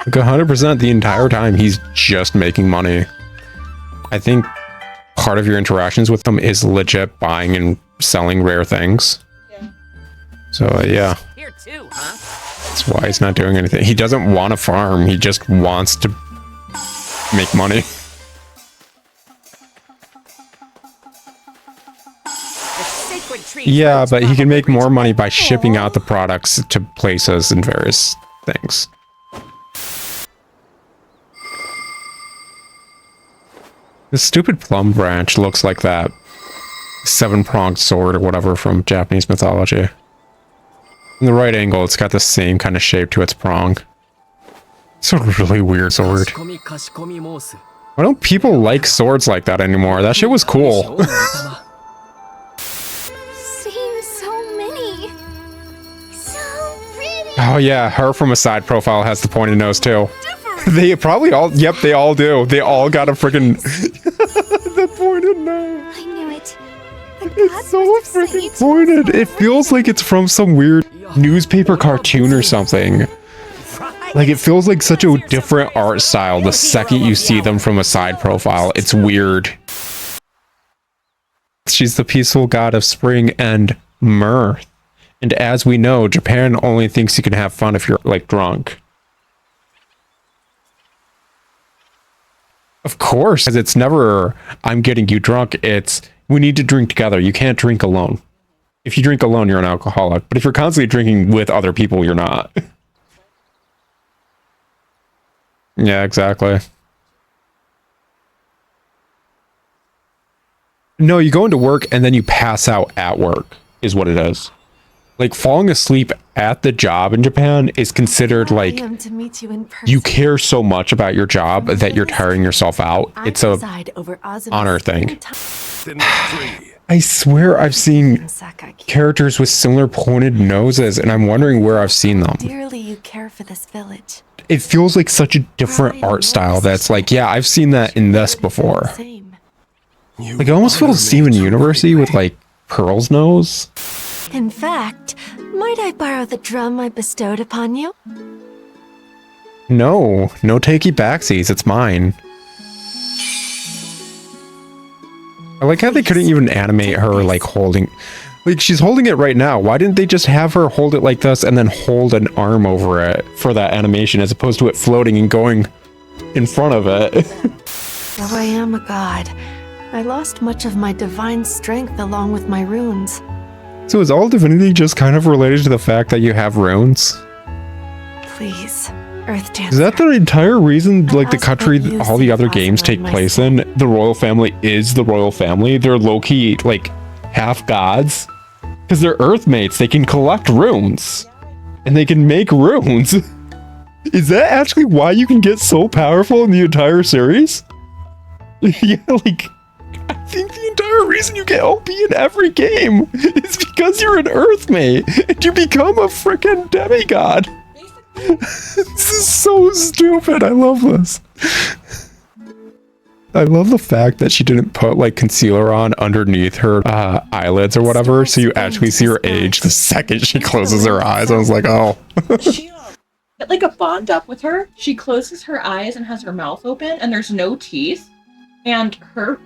[SPEAKER 1] Like 100% the entire time, he's just making money. I think part of your interactions with him is legit buying and selling rare things.
[SPEAKER 3] Yeah.
[SPEAKER 1] So, yeah.
[SPEAKER 8] Here too, huh?
[SPEAKER 1] That's why he's not doing anything. He doesn't want to farm. He just wants to make money. Yeah, but he can make more money by shipping out the products to places and various things. This stupid plum branch looks like that 7-pronged sword or whatever from Japanese mythology. In the right angle, it's got the same kind of shape to its prong. It's a really weird sword. Why don't people like swords like that anymore? That shit was cool.
[SPEAKER 2] Seeing so many. So pretty.
[SPEAKER 1] Oh yeah, her from a side profile has the pointed nose too. They probably all, yep, they all do. They all got a freaking the pointed nose.
[SPEAKER 2] I knew it.
[SPEAKER 1] It's so freaking pointed. It feels like it's from some weird newspaper cartoon or something. Like it feels like such a different art style the second you see them from a side profile. It's weird. She's the peaceful god of spring and mirth. And as we know, Japan only thinks you can have fun if you're like drunk. Of course, because it's never, I'm getting you drunk. It's, we need to drink together. You can't drink alone. If you drink alone, you're an alcoholic. But if you're constantly drinking with other people, you're not. Yeah, exactly. No, you go into work and then you pass out at work, is what it is. Like, falling asleep at the job in Japan is considered like, you care so much about your job that you're tiring yourself out. It's a honor thing. I swear I've seen
[SPEAKER 7] Sakaki.
[SPEAKER 1] characters with similar pointed noses, and I'm wondering where I've seen them.
[SPEAKER 7] Dearly you care for this village.
[SPEAKER 1] It feels like such a different art style that's like, yeah, I've seen that in this before.
[SPEAKER 7] Same.
[SPEAKER 1] Like, it almost feels Steven Universe-y with, like, Pearl's nose.
[SPEAKER 7] In fact, might I borrow the drum I bestowed upon you?
[SPEAKER 1] No takey backsies, it's mine. I like how they couldn't even animate her, like, holding... Like, she's holding it right now. Why didn't they just have her hold it like this and then hold an arm over it for that animation as opposed to it floating and going in front of it?
[SPEAKER 7] Though I am a god, I lost much of my divine strength along with my runes.
[SPEAKER 1] So is all divinity just kind of related to the fact that you have runes?
[SPEAKER 7] Please, Earth Dancer.
[SPEAKER 1] Is that the entire reason, like, the country all the other games take place in, the royal family is the royal family? They're low-key, like, half gods? Because they're earthmates, they can collect runes. And they can make runes. Is that actually why you can get so powerful in the entire series? Yeah, like, I think the entire reason you get OP in every game is because you're an earthmate and you become a freaking demigod. This is so stupid. I love this. I love the fact that she didn't put, like, concealer on underneath her eyelids or whatever, so you actually see her age the second she closes her eyes. I was like, oh.
[SPEAKER 3] She get like a bond up with her. She closes her eyes and has her mouth open, and there's no teeth, and her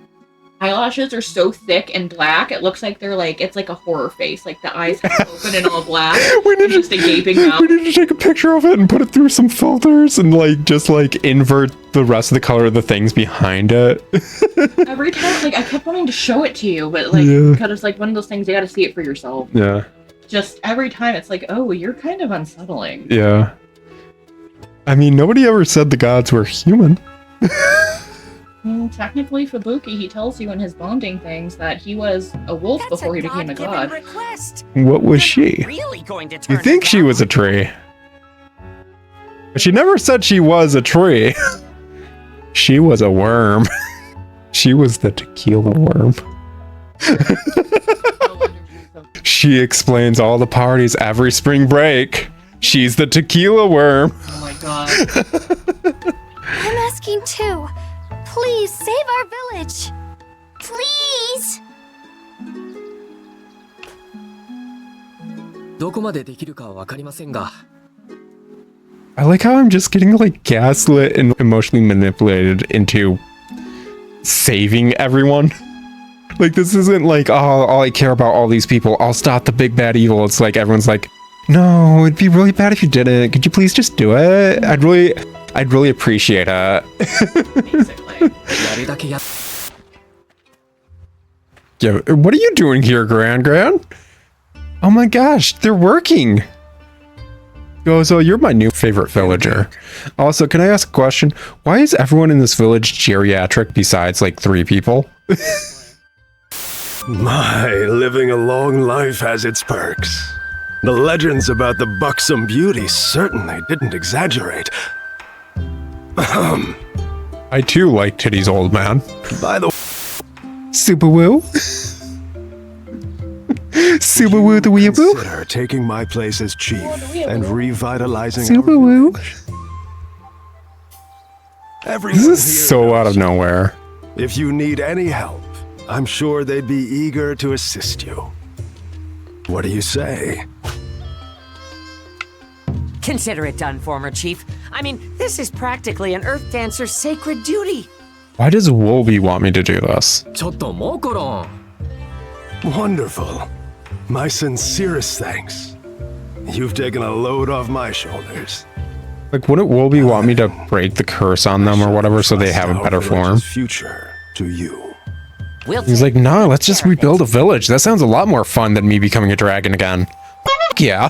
[SPEAKER 3] eyelashes are so thick and black, it looks like they're like, it's like a horror face, like the eyes are open and all black, and just a gaping mouth.
[SPEAKER 1] We need to take a picture of it and put it through some filters and, like, just, like, invert the rest of the color of the things behind it.
[SPEAKER 3] Every time, like, I kept wanting to show it to you, but, like, because it's, like, one of those things, you gotta see it for yourself.
[SPEAKER 1] Yeah.
[SPEAKER 3] Just every time, it's like, oh, you're kind of unsettling.
[SPEAKER 1] Yeah. I mean, nobody ever said the gods were human.
[SPEAKER 3] Technically, Fubuki, he tells you in his bonding things that he was a wolf before he became a god.
[SPEAKER 8] Request.
[SPEAKER 1] What was she?
[SPEAKER 8] Really going to turn
[SPEAKER 1] You think
[SPEAKER 8] it
[SPEAKER 1] she
[SPEAKER 8] down?
[SPEAKER 1] was a tree. But she never said she was a tree. She was a worm. She was the tequila worm. She explains all the parties every spring break. She's the tequila worm.
[SPEAKER 3] Oh my god.
[SPEAKER 2] I'm asking too. Please save our village.
[SPEAKER 6] Please!
[SPEAKER 5] どこまでできるかはわかりませんが。
[SPEAKER 1] I like how I'm just getting, like, gaslit and emotionally manipulated into saving everyone. Like, this isn't like, oh, all I care about all these people. I'll stop the big bad evil. It's like everyone's like, no, it'd be really bad if you didn't. Could you please just do it? I'd really appreciate it. Yeah, what are you doing here, Gran? Oh my gosh, they're working. Oh, so you're my new favorite villager. Also, can I ask a question? Why is everyone in this village geriatric besides, like, 3 people?
[SPEAKER 4] My, living a long life has its perks. The legends about the buxom beauty certainly didn't exaggerate.
[SPEAKER 1] I too like Titties, old man.
[SPEAKER 4] By the
[SPEAKER 1] Super woo? Super woo the weeaboo?
[SPEAKER 4] consider taking my place as chief and revitalizing
[SPEAKER 1] Super
[SPEAKER 4] our
[SPEAKER 1] woo?
[SPEAKER 4] village.
[SPEAKER 1] This
[SPEAKER 4] Everyone
[SPEAKER 1] is
[SPEAKER 4] here
[SPEAKER 1] so out of
[SPEAKER 4] knows you.
[SPEAKER 1] nowhere.
[SPEAKER 4] If you need any help, I'm sure they'd be eager to assist you. What do you say?
[SPEAKER 8] Consider it done, former chief. I mean, this is practically an Earth Dancer's sacred duty.
[SPEAKER 1] Why does Woolby want me to do this?
[SPEAKER 5] ちょっとモコロン。
[SPEAKER 4] Wonderful. My sincerest thanks. You've taken a load off my shoulders.
[SPEAKER 1] Like, wouldn't Woolby want me to break the curse on them or whatever so they have a better form?
[SPEAKER 4] Future to you.
[SPEAKER 8] We'll
[SPEAKER 1] He's like, no, let's just rebuild a village. That sounds a lot more fun than me becoming a dragon again. Yeah.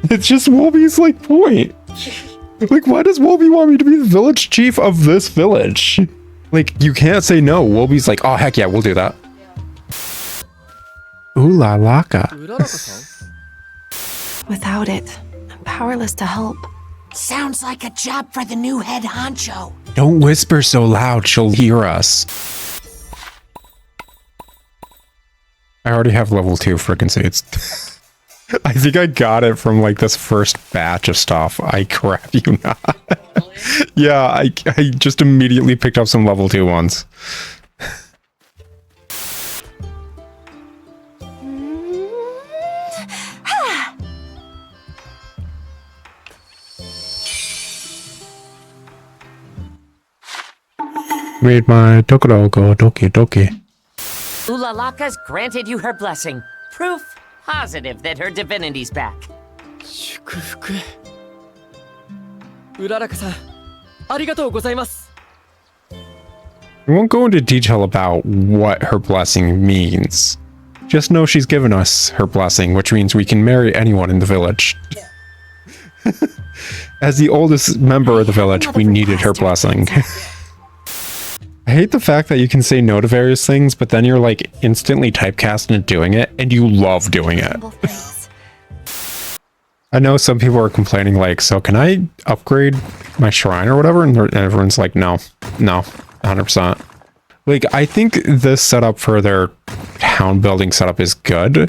[SPEAKER 1] It's just Woolby's, like, point. Like, why does Woolby want me to be the village chief of this village? Like, you can't say no. Woolby's like, oh, heck yeah, we'll do that. Ooh la laka.
[SPEAKER 5] うららかさん
[SPEAKER 7] Without it, I'm powerless to help.
[SPEAKER 8] Sounds like a job for the new head honcho.
[SPEAKER 1] Don't whisper so loud, she'll hear us. I already have level 2 frickin' seeds. I think I got it from like this first batch of stuff. I crap you not. Yeah, I just immediately picked up some level 2 ones. Read my Tokodoko Doki Doki.
[SPEAKER 8] Ulalaka's granted you her blessing. Proof positive that her divinity's back.
[SPEAKER 5] 祝福。うららかさん、ありがとうございます。
[SPEAKER 1] We won't go into detail about what her blessing means. Just know she's given us her blessing, which means we can marry anyone in the village. As the oldest member of the village, we needed her blessing. I hate the fact that you can say no to various things, but then you're like instantly typecast into doing it, and you love doing it. I know some people are complaining like, so can I upgrade my shrine or whatever? And everyone's like, no, 100%. Like, I think this setup for their town building setup is good,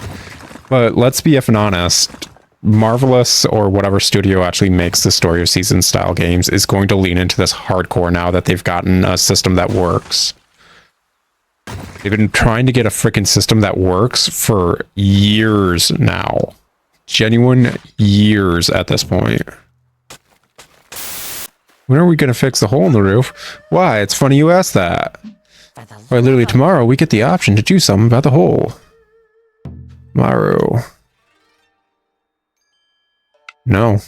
[SPEAKER 1] but let's be effing honest. Marvelous, or whatever studio actually makes the Story of Seasons style games, is going to lean into this hardcore now that they've gotten a system that works. They've been trying to get a freaking system that works for years now. Genuine years at this point. When are we going to fix the hole in the roof? Why, it's funny you asked that. Why, literally tomorrow we get the option to do something about the hole. Mauro. No.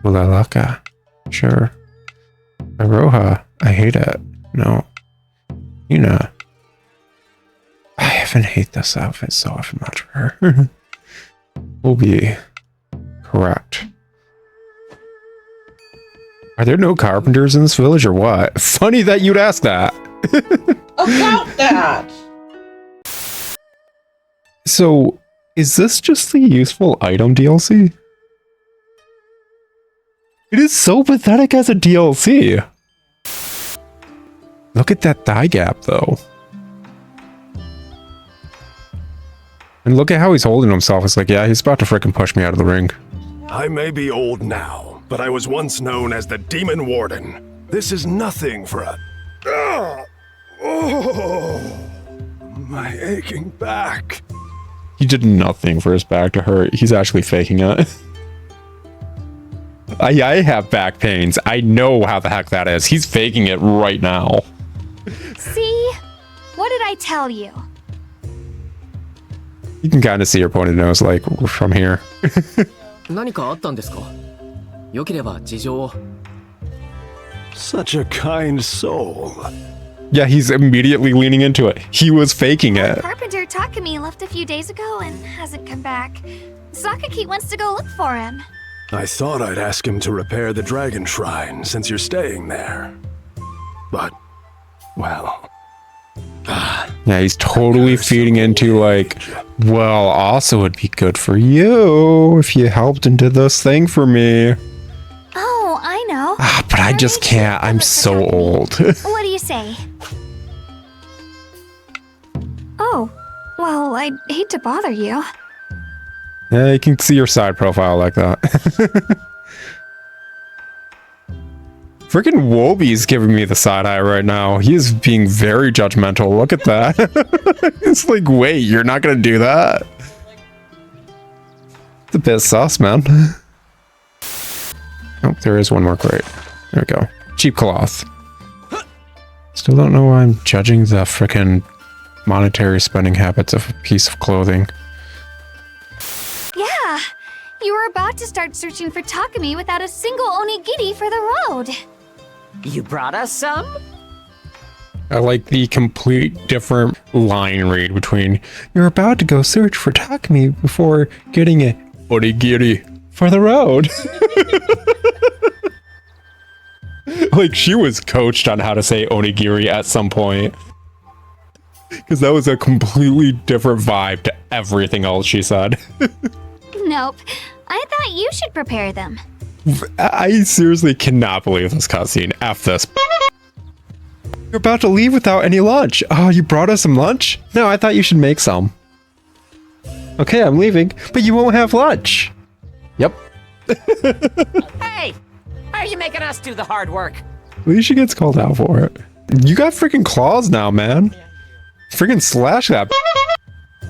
[SPEAKER 1] Ulalaka. Sure. Iroha. I hate it. No. Hina. I even hate this outfit so much for her. Woolby. Correct. Are there no carpenters in this village or what? Funny that you'd ask that.
[SPEAKER 3] About that.
[SPEAKER 1] So, is this just the useful item DLC? It is so pathetic as a DLC. Look at that thigh gap, though. And look at how he's holding himself. It's like, yeah, he's about to frickin' push me out of the ring.
[SPEAKER 4] I may be old now, but I was once known as the Demon Warden. This is nothing for a... Oh, my aching back.
[SPEAKER 1] He did nothing for his back to hurt. He's actually faking it. I have back pains. I know how the heck that is. He's faking it right now.
[SPEAKER 2] See? What did I tell you?
[SPEAKER 1] You can kind of see her pointed nose like from here.
[SPEAKER 5] 何かあったんですか? 良ければ事情を.
[SPEAKER 4] Such a kind soul.
[SPEAKER 1] Yeah, he's immediately leaning into it. He was faking it.
[SPEAKER 2] Carpenter Takumi left a few days ago and hasn't come back. Sakaki wants to go look for him.
[SPEAKER 4] I thought I'd ask him to repair the dragon shrine since you're staying there. But, well...
[SPEAKER 1] Yeah, he's totally feeding into like, well, also it'd be good for you if you helped and did this thing for me.
[SPEAKER 2] Oh, I know.
[SPEAKER 1] But I just can't. I'm so old.
[SPEAKER 2] What do you say? Oh, well, I'd hate to bother you.
[SPEAKER 1] Yeah, you can see your side profile like that. Freaking Woolby's giving me the side eye right now. He is being very judgmental. Look at that. It's like, wait, you're not gonna do that? It's a bit sus, man. Oh, there is one more crate. There we go. Cheap cloth. Still don't know why I'm judging the frickin' monetary spending habits of a piece of clothing.
[SPEAKER 2] Yeah, you were about to start searching for Takumi without a single onigiri for the road.
[SPEAKER 8] You brought us some?
[SPEAKER 1] I like the complete different line read between you're about to go search for Takumi before getting a onigiri for the road. Like she was coached on how to say onigiri at some point. Because that was a completely different vibe to everything else she said.
[SPEAKER 2] Nope, I thought you should prepare them.
[SPEAKER 1] I seriously cannot believe this cutscene. F this. You're about to leave without any lunch. Oh, you brought us some lunch? No, I thought you should make some. Okay, I'm leaving, but you won't have lunch. Yep.
[SPEAKER 8] Hey! Why are you making us do the hard work?
[SPEAKER 1] At least she gets called out for it. You got freaking claws now, man. Freaking slash that.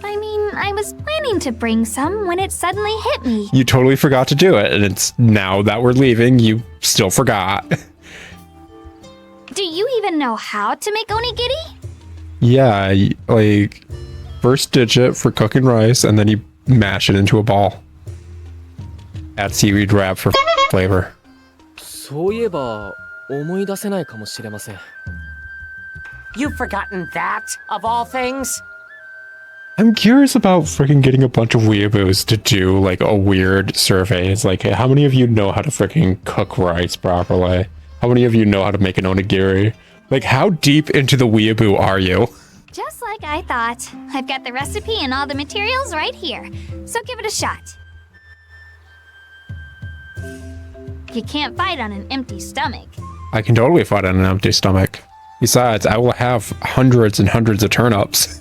[SPEAKER 2] I mean, I was planning to bring some when it suddenly hit me.
[SPEAKER 1] You totally forgot to do it, and it's now that we're leaving, you still forgot.
[SPEAKER 2] Do you even know how to make onigiri?
[SPEAKER 1] Yeah, like, first ditch it for cooking rice, and then you mash it into a ball. Add seaweed wrap for flavor.
[SPEAKER 5] そういえば思い出せないかもしれません。
[SPEAKER 8] You've forgotten that, of all things?
[SPEAKER 1] I'm curious about freaking getting a bunch of weeaboos to do, like, a weird survey. It's like, how many of you know how to freaking cook rice properly? How many of you know how to make an onigiri? Like, how deep into the weeaboo are you?
[SPEAKER 2] Just like I thought. I've got the recipe and all the materials right here, so give it a shot. You can't fight on an empty stomach.
[SPEAKER 1] I can totally fight on an empty stomach. Besides, I will have hundreds and hundreds of turnips.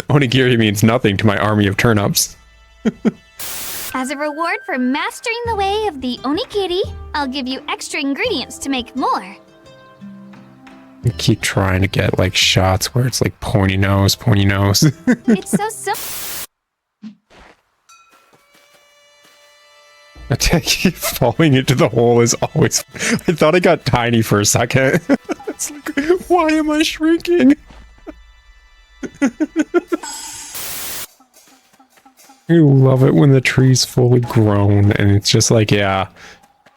[SPEAKER 1] Onigiri means nothing to my army of turnips.
[SPEAKER 2] As a reward for mastering the way of the onigiri, I'll give you extra ingredients to make more.
[SPEAKER 1] I keep trying to get, like, shots where it's like pointy nose, pointy nose.
[SPEAKER 2] It's so simple.
[SPEAKER 1] I keep falling into the hole is always... I thought I got tiny for a second. It's like, why am I shrinking? I love it when the tree's fully grown and it's just like, yeah,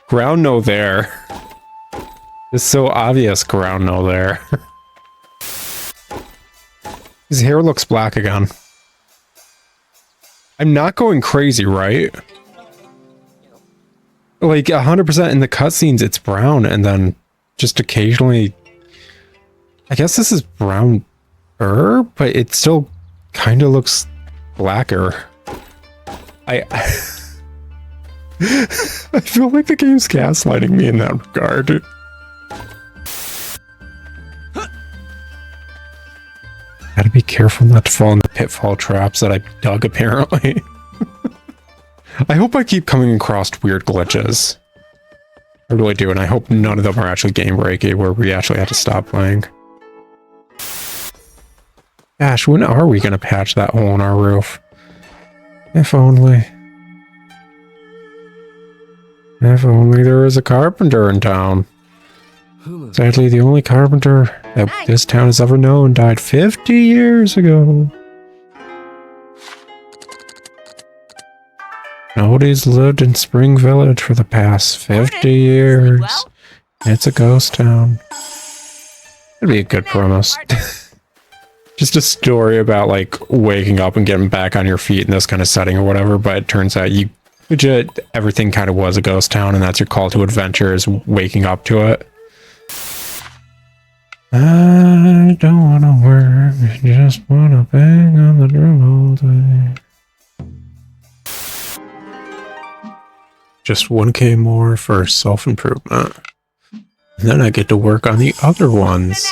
[SPEAKER 1] ground no there. It's so obvious ground no there. His hair looks black again. I'm not going crazy, right? Like 100% in the cutscenes it's brown and then just occasionally... I guess this is browner, but it still kind of looks blacker. I feel like the game's gaslighting me in that regard. Gotta be careful not to fall in the pitfall traps that I dug, apparently. I hope I keep coming across weird glitches. I really do, and I hope none of them are actually game breaky, where we actually have to stop playing. Gosh, when are we gonna patch that hole in our roof? If only. If only there was a carpenter in town. Sadly, the only carpenter that this town has ever known died 50 years ago. Nobody's lived in Spring Village for the past 50 years. It's a ghost town. It'd be a good premise. Just a story about, like, waking up and getting back on your feet in this kind of setting or whatever, but it turns out you legit, everything kind of was a ghost town, and that's your call to adventure, is waking up to it. I don't want to work, I just want to bang on the drum all day. Just 1K more for self-improvement. And then I get to work on the other ones.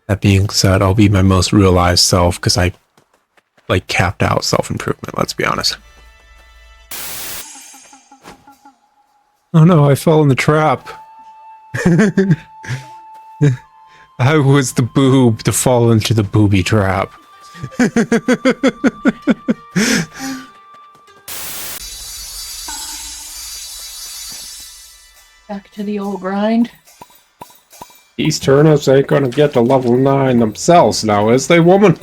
[SPEAKER 1] That being said, I'll be my most realized self because I, like, capped out self-improvement, let's be honest. Oh no, I fell in the trap. I was the boob to fall into the booby trap.
[SPEAKER 3] Back to the old grind.
[SPEAKER 1] These turnips ain't gonna get to level 9 themselves now, is they, woman?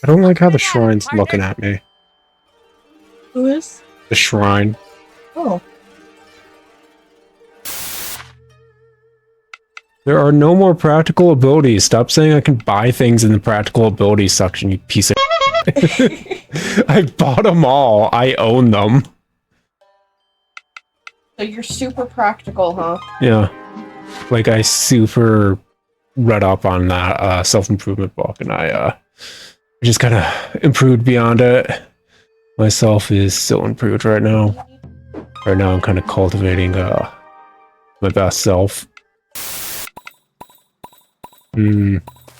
[SPEAKER 1] I don't like how the shrine's looking at me.
[SPEAKER 3] Who is?
[SPEAKER 1] The shrine.
[SPEAKER 3] Oh.
[SPEAKER 1] There are no more practical abilities. Stop saying I can buy things in the practical abilities section, you piece of I bought them all. I own them.
[SPEAKER 3] So you're super practical, huh?
[SPEAKER 1] Yeah. Like, I super read up on that self-improvement book, and I just kind of improved beyond it. Myself is still improved right now. Right now I'm kind of cultivating My best self.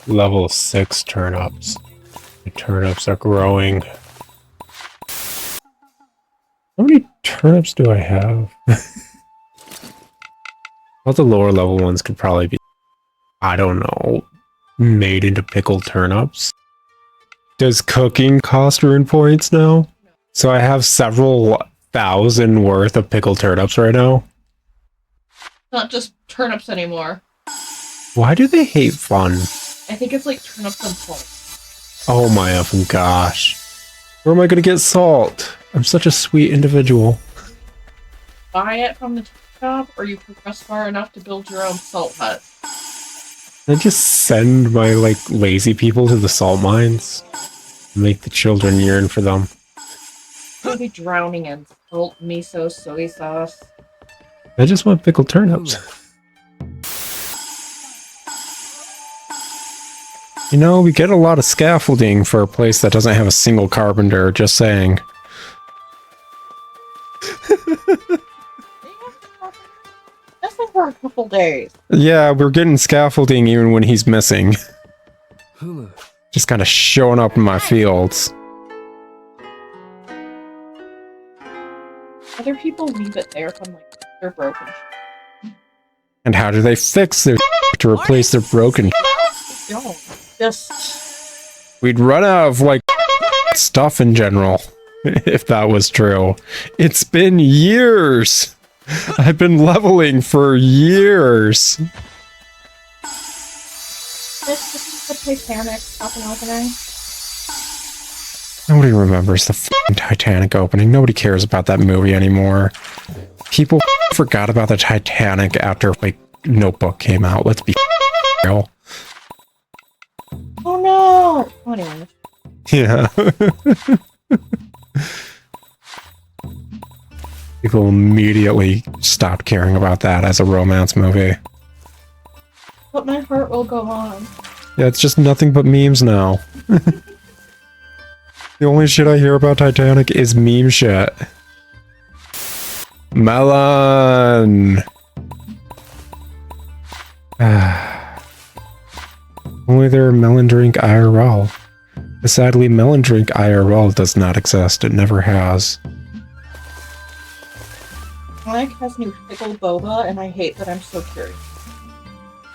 [SPEAKER 1] Level 6 turnips. The turnips are growing. How many turnips do I have? All the lower level ones could probably be, I don't know, made into pickled turnips. Does cooking cost rune points now? So I have several thousand worth of pickled turnips right now.
[SPEAKER 3] Not just turnips anymore.
[SPEAKER 1] Why do they hate fun?
[SPEAKER 3] I think it's like turnips and points.
[SPEAKER 1] Oh my effing gosh. Where am I gonna get salt? I'm such a sweet individual.
[SPEAKER 3] Buy it from the shop, or you progress far enough to build your own salt hut.
[SPEAKER 1] I just send my, like, lazy people to the salt mines. Make the children yearn for them.
[SPEAKER 3] I'll be drowning in salt, miso, soy sauce.
[SPEAKER 1] I just want pickled turnips. You know, we get a lot of scaffolding for a place that doesn't have a single carpenter, just saying.
[SPEAKER 3] That's been for a couple days.
[SPEAKER 1] Yeah, we're getting scaffolding even when he's missing. Just kind of showing up in my fields.
[SPEAKER 3] Other people leave it there from like their broken shit.
[SPEAKER 1] And how do they fix their to replace their broken?
[SPEAKER 3] Don't. Just...
[SPEAKER 1] We'd run out of, like, stuff in general, if that was true. It's been years! I've been leveling for years!
[SPEAKER 3] This is the Titanic opening.
[SPEAKER 1] Nobody remembers the f***ing Titanic opening. Nobody cares about that movie anymore. People forgot about the Titanic after, like, Notebook came out. Let's be real.
[SPEAKER 3] Oh no! Oh, anyway.
[SPEAKER 1] Yeah. People immediately stopped caring about that as a romance movie.
[SPEAKER 3] But my heart will go on.
[SPEAKER 1] Yeah, it's just nothing but memes now. The only shit I hear about Titanic is meme shit. Melon! Only there melon drink IRL. But sadly, melon drink IRL does not exist. It never has.
[SPEAKER 3] Sonic has new pickled boba, and I hate that I'm so curious.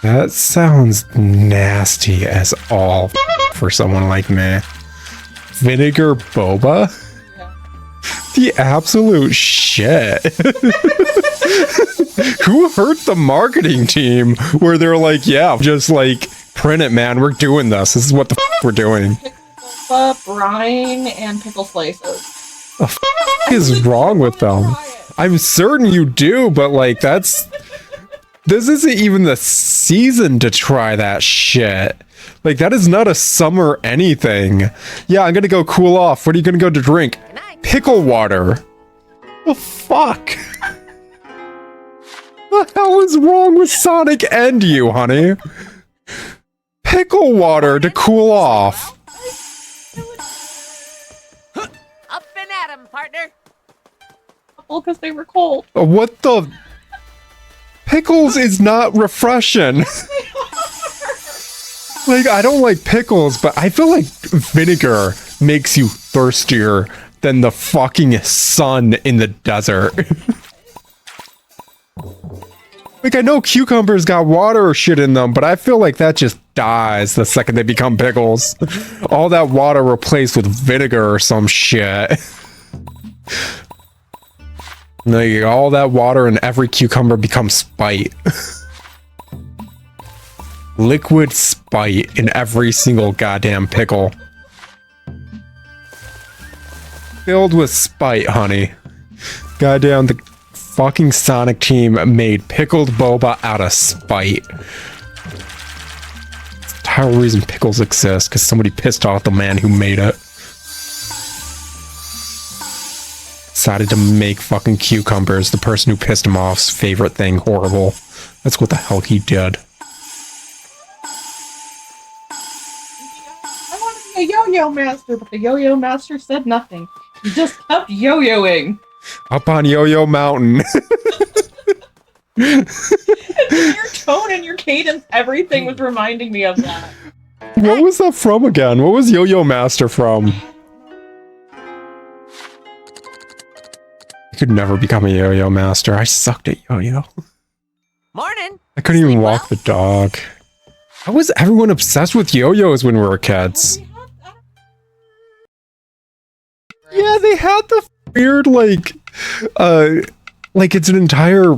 [SPEAKER 1] That sounds nasty as all for someone like me. Vinegar boba?
[SPEAKER 3] Yeah.
[SPEAKER 1] The absolute shit. Who hurt the marketing team where they're like, yeah, just like, print it, man. We're doing this. This is what the we're doing.
[SPEAKER 3] Boba, brine, and pickle slices.
[SPEAKER 1] The is wrong with them? I'm certain you do, but like, this isn't even the season to try that shit. Like, that is not a summer anything. Yeah, I'm gonna go cool off. What are you gonna go to drink? Pickle water. The fuck? What the hell is wrong with Sonic and you, honey? Pickle water to cool off.
[SPEAKER 8] Up and at 'em, partner.
[SPEAKER 3] Well, because they were cold.
[SPEAKER 1] What the? Pickles is not refreshing. Like, I don't like pickles, but I feel like vinegar makes you thirstier than the fucking sun in the desert. Like, I know cucumbers got water or shit in them, but I feel like that just dies the second they become pickles. All that water replaced with vinegar or some shit. Like, all that water in every cucumber becomes spite. Liquid spite in every single goddamn pickle. Filled with spite, honey. Goddamn, the fucking Sonic team made pickled boba out of spite. It's the entire reason pickles exist, because somebody pissed off the man who made it. Decided to make fucking cucumbers the person who pissed him off's favorite thing horrible. That's what the hell he did.
[SPEAKER 3] I want to be a yo-yo master, but the yo-yo master said nothing. He just kept yo-yoing.
[SPEAKER 1] Up on Yo-Yo Mountain.
[SPEAKER 3] Your tone and your cadence, everything was reminding me of that.
[SPEAKER 1] What was that from again? What was Yo-Yo Master from? I could never become a Yo-Yo Master. I sucked at Yo-Yo.
[SPEAKER 8] Morning.
[SPEAKER 1] I couldn't even walk the dog. How was everyone obsessed with yo-yos when we were kids? Yeah, they had the weird, like it's an entire...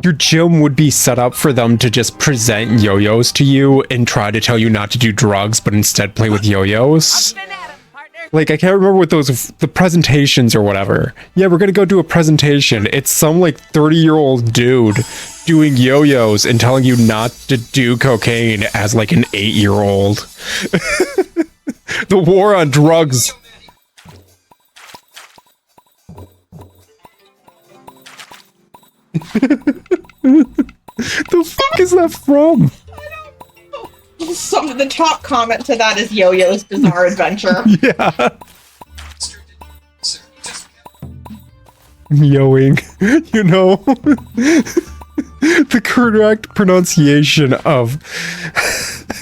[SPEAKER 1] Your gym would be set up for them to just present yo-yos to you and try to tell you not to do drugs, but instead play with yo-yos. Like, I can't remember what the presentations or whatever. Yeah, we're gonna go do a presentation. It's some, like, 30-year-old dude doing yo-yos and telling you not to do cocaine as, like, an 8-year-old. The war on drugs. The fuck is that from?
[SPEAKER 3] The top comment to that is Yo-Yo's Bizarre Adventure.
[SPEAKER 1] Yeah. Yoing. You know, the correct pronunciation of...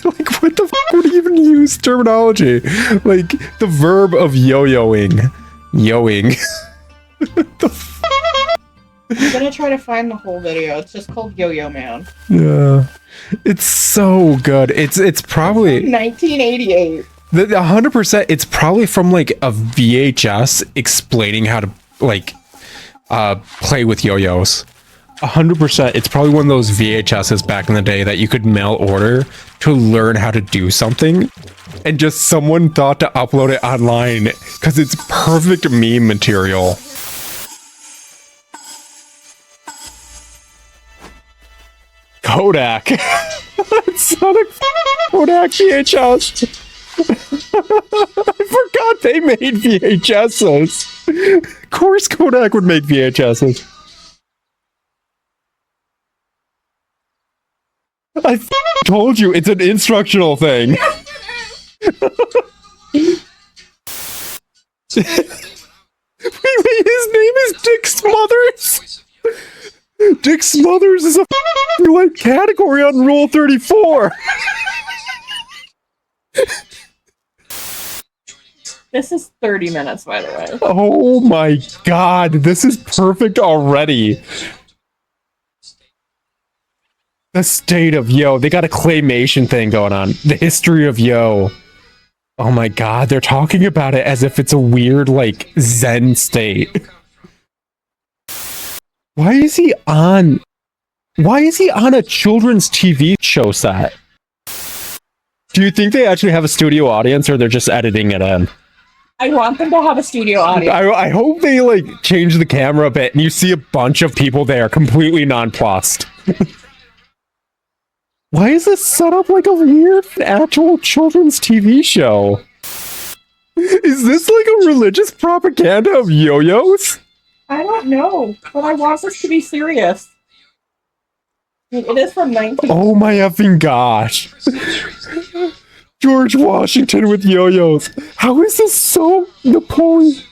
[SPEAKER 1] like, what the fuck would he even use terminology? Like, the verb of yo-yoing. Yoing. The fuck?
[SPEAKER 3] I'm gonna try to find the whole video. It's just called Yo-Yo Man.
[SPEAKER 1] Yeah. It's so good. It's probably...
[SPEAKER 3] 1988.
[SPEAKER 1] 100%, it's probably from, like, a VHS explaining how to, like, play with yo-yos. 100%, it's probably one of those VHSs back in the day that you could mail order to learn how to do something, and just someone thought to upload it online because it's perfect meme material. Kodak. It's not a Kodak VHS. I forgot they made VHSs. Of course Kodak would make VHSs. I told you, it's an instructional thing. Wait, his name is Dick Smothers? Dick Smothers is a like category on Rule 34.
[SPEAKER 3] This is 30 minutes, by the way.
[SPEAKER 1] Oh my god, this is perfect already. The state of Yo. They got a claymation thing going on. The history of Yo. Oh my god, they're talking about it as if it's a weird, like, Zen state. Why is he on a children's TV show set? Do you think they actually have a studio audience or they're just editing it in?
[SPEAKER 3] I want them to have a studio audience.
[SPEAKER 1] I hope they, like, change the camera a bit and you see a bunch of people there completely nonplussed. Why is this set up like a weird actual children's TV show? Is this like a religious propaganda of yo-yos?
[SPEAKER 3] I don't know, but I want this to be serious. It is from 19...
[SPEAKER 1] Oh my effing gosh. George Washington with yo-yos. How is this so Napoleon?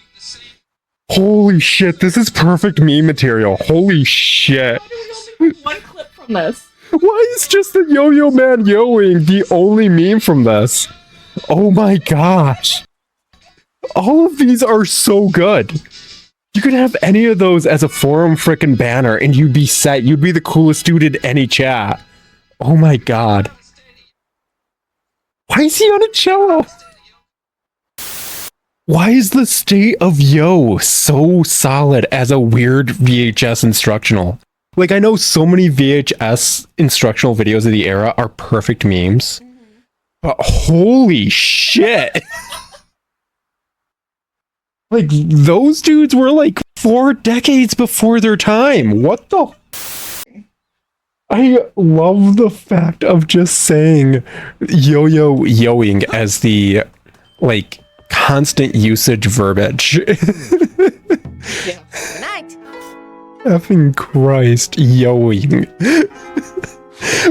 [SPEAKER 1] Holy shit, this is perfect meme material. Holy shit.
[SPEAKER 3] One clip from this.
[SPEAKER 1] Why is just the yo-yo man yoing the only meme from this? Oh my gosh. All of these are so good. You could have any of those as a forum frickin' banner and you'd be set. You'd be the coolest dude in any chat. Oh my god. Why is he on a cello? Why is the state of Yo so solid as a weird VHS instructional? Like, I know so many VHS instructional videos of the era are perfect memes, but holy shit! Like, those dudes were like 4 decades before their time. What the? I love the fact of just saying yo-yo yoing as the, like, constant usage verbiage.
[SPEAKER 8] Yeah. Good night.
[SPEAKER 1] Effing Christ, yoing.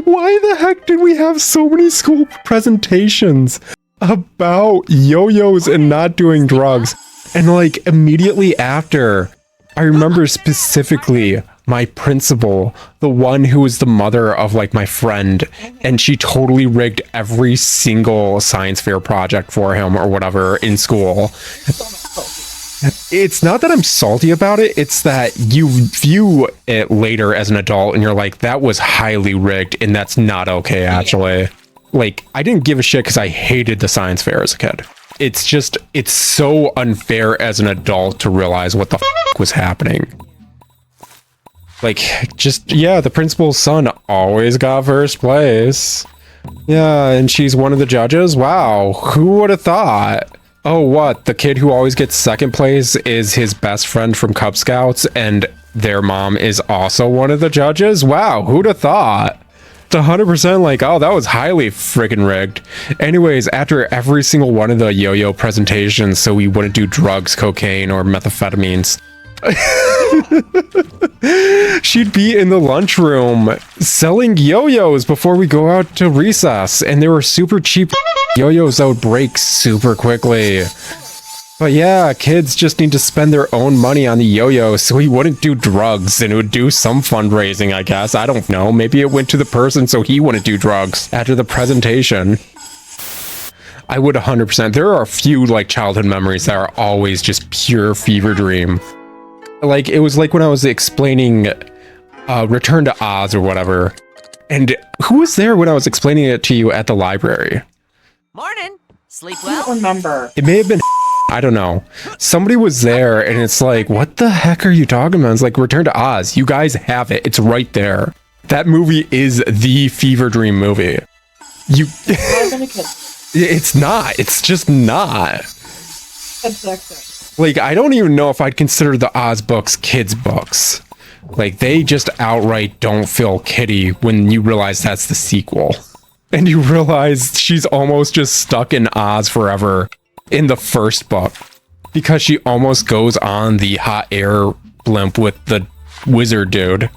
[SPEAKER 1] Why the heck did we have so many school presentations about yo-yos and not doing drugs? And like immediately after, I remember specifically my principal, the one who was the mother of like my friend, and she totally rigged every single science fair project for him or whatever in school. It's not that I'm salty about it, it's that you view it later as an adult and you're like, that was highly rigged and that's not okay, actually. Like, I didn't give a shit because I hated the science fair as a kid. It's just, it's so unfair as an adult to realize what the f was happening. Like, just, yeah, the principal's son always got first place. Yeah, and she's one of the judges? Wow, who would have thought? Oh, what? The kid who always gets second place is his best friend from Cub Scouts, and their mom is also one of the judges? Wow, who'd have thought? It's 100% like, oh, that was highly friggin' rigged. Anyways, after every single one of the yo-yo presentations, so we wouldn't do drugs, cocaine, or methamphetamines, she'd be in the lunchroom selling yo-yos before we go out to recess, and they were super cheap yo-yos that would break super quickly. But yeah, kids just need to spend their own money on the yo-yo, so he wouldn't do drugs, and it would do some fundraising, I guess. I don't know. Maybe it went to the person so he wouldn't do drugs after the presentation. I would 100%. There are a few like childhood memories that are always just pure fever dream. Like, it was like when I was explaining Return to Oz or whatever. And who was there when I was explaining it to you at the library?
[SPEAKER 8] Morning. Sleep
[SPEAKER 3] I don't
[SPEAKER 8] well?
[SPEAKER 3] remember.
[SPEAKER 1] It may have been, I don't know. Somebody was there and it's like, what the heck are you talking about? It's like, Return to Oz. You guys have it. It's right there. That movie is the fever dream movie. You... It's not. It's just not.
[SPEAKER 3] Exactly.
[SPEAKER 1] Like, I don't even know if I'd consider the Oz books kids' books. Like, they just outright don't feel kiddie when you realize that's the sequel. And you realize she's almost just stuck in Oz forever in the first book. Because she almost goes on the hot air blimp with the wizard dude.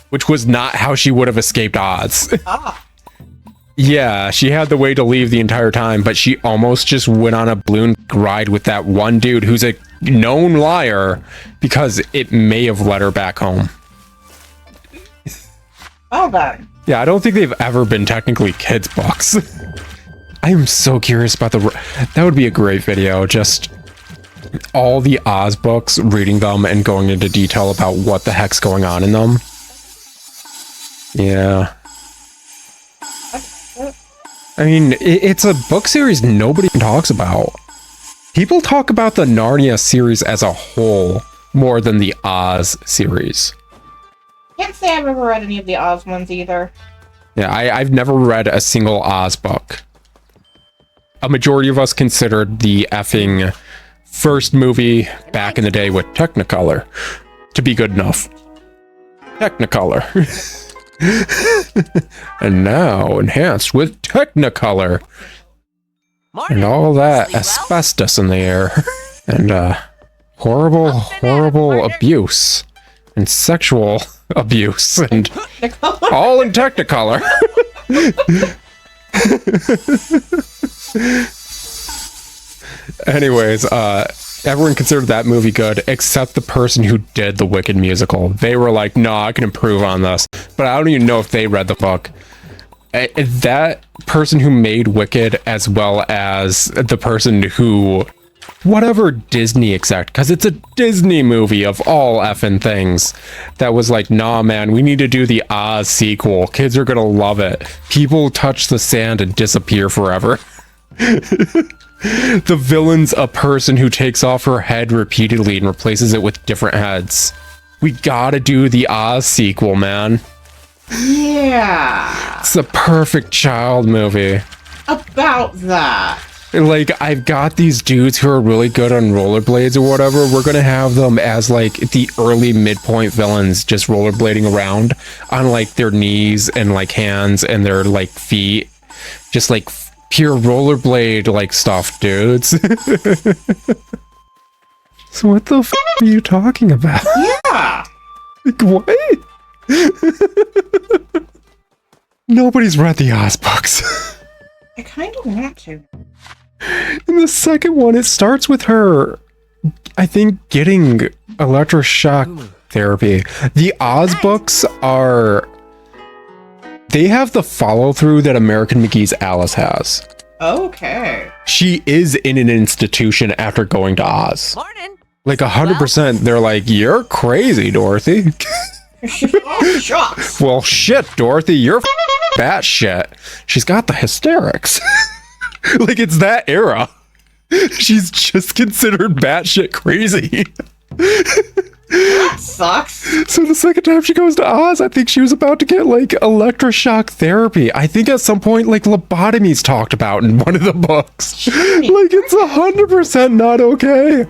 [SPEAKER 1] Which was not how she would have escaped Oz. Yeah, she had the way to leave the entire time, but she almost just went on a balloon ride with that one dude who's a known liar because it may have led her back home.
[SPEAKER 3] Well done.
[SPEAKER 1] Yeah, I don't think they've ever been technically kids' books. I am so curious about that would be a great video, just all the Oz books, reading them and going into detail about what the heck's going on in them. Yeah. I mean, it's a book series nobody talks about. People talk about the Narnia series as a whole more than the Oz series.
[SPEAKER 3] Can't say I've ever read any of the Oz ones either.
[SPEAKER 1] Yeah, I've never read a single Oz book. A majority of us considered the effing first movie back in the day with Technicolor to be good enough. Technicolor. And now enhanced with Technicolor.
[SPEAKER 8] Morning.
[SPEAKER 1] And all that
[SPEAKER 8] Sleep well?
[SPEAKER 1] asbestos in the air. And horrible abuse. And sexual abuse. And all in Technicolor. Anyways, everyone considered that movie good, except the person who did the Wicked musical. They were like, no, I can improve on this. But I don't even know if they read the book. That person who made Wicked, as well as the person who... whatever Disney exec, because it's a Disney movie of all effing things, that was like, nah, man, we need to do the Oz sequel. Kids are gonna love it. People touch the sand and disappear forever. The villain's a person who takes off her head repeatedly and replaces it with different heads. We gotta do the Oz sequel, man.
[SPEAKER 3] Yeah.
[SPEAKER 1] It's the perfect child movie.
[SPEAKER 3] About that.
[SPEAKER 1] Like, I've got these dudes who are really good on rollerblades or whatever. We're gonna have them as like the early midpoint villains, just rollerblading around on like their knees and like hands and their like feet, just like pure rollerblade like stuff, dudes. So what the f are you talking about?
[SPEAKER 3] Yeah.
[SPEAKER 1] Like, what? Nobody's read the Oz books.
[SPEAKER 3] I kind of want to.
[SPEAKER 1] In the second one, it starts with her, I think, getting electroshock therapy. The Oz books are... They have the follow-through that American McGee's Alice has.
[SPEAKER 3] Okay.
[SPEAKER 1] She is in an institution after going to Oz.
[SPEAKER 8] Morning.
[SPEAKER 1] Like 100%, they're like, you're crazy, Dorothy.
[SPEAKER 3] Oh, shucks.
[SPEAKER 1] Well, shit, Dorothy, you're batshit. She's got the hysterics. Like, it's that era. She's just considered batshit crazy.
[SPEAKER 3] That sucks.
[SPEAKER 1] So the second time she goes to Oz, I think she was about to get, like, electroshock therapy. I think at some point, like, lobotomies talked about in one of the books. Like, it's 100% not okay.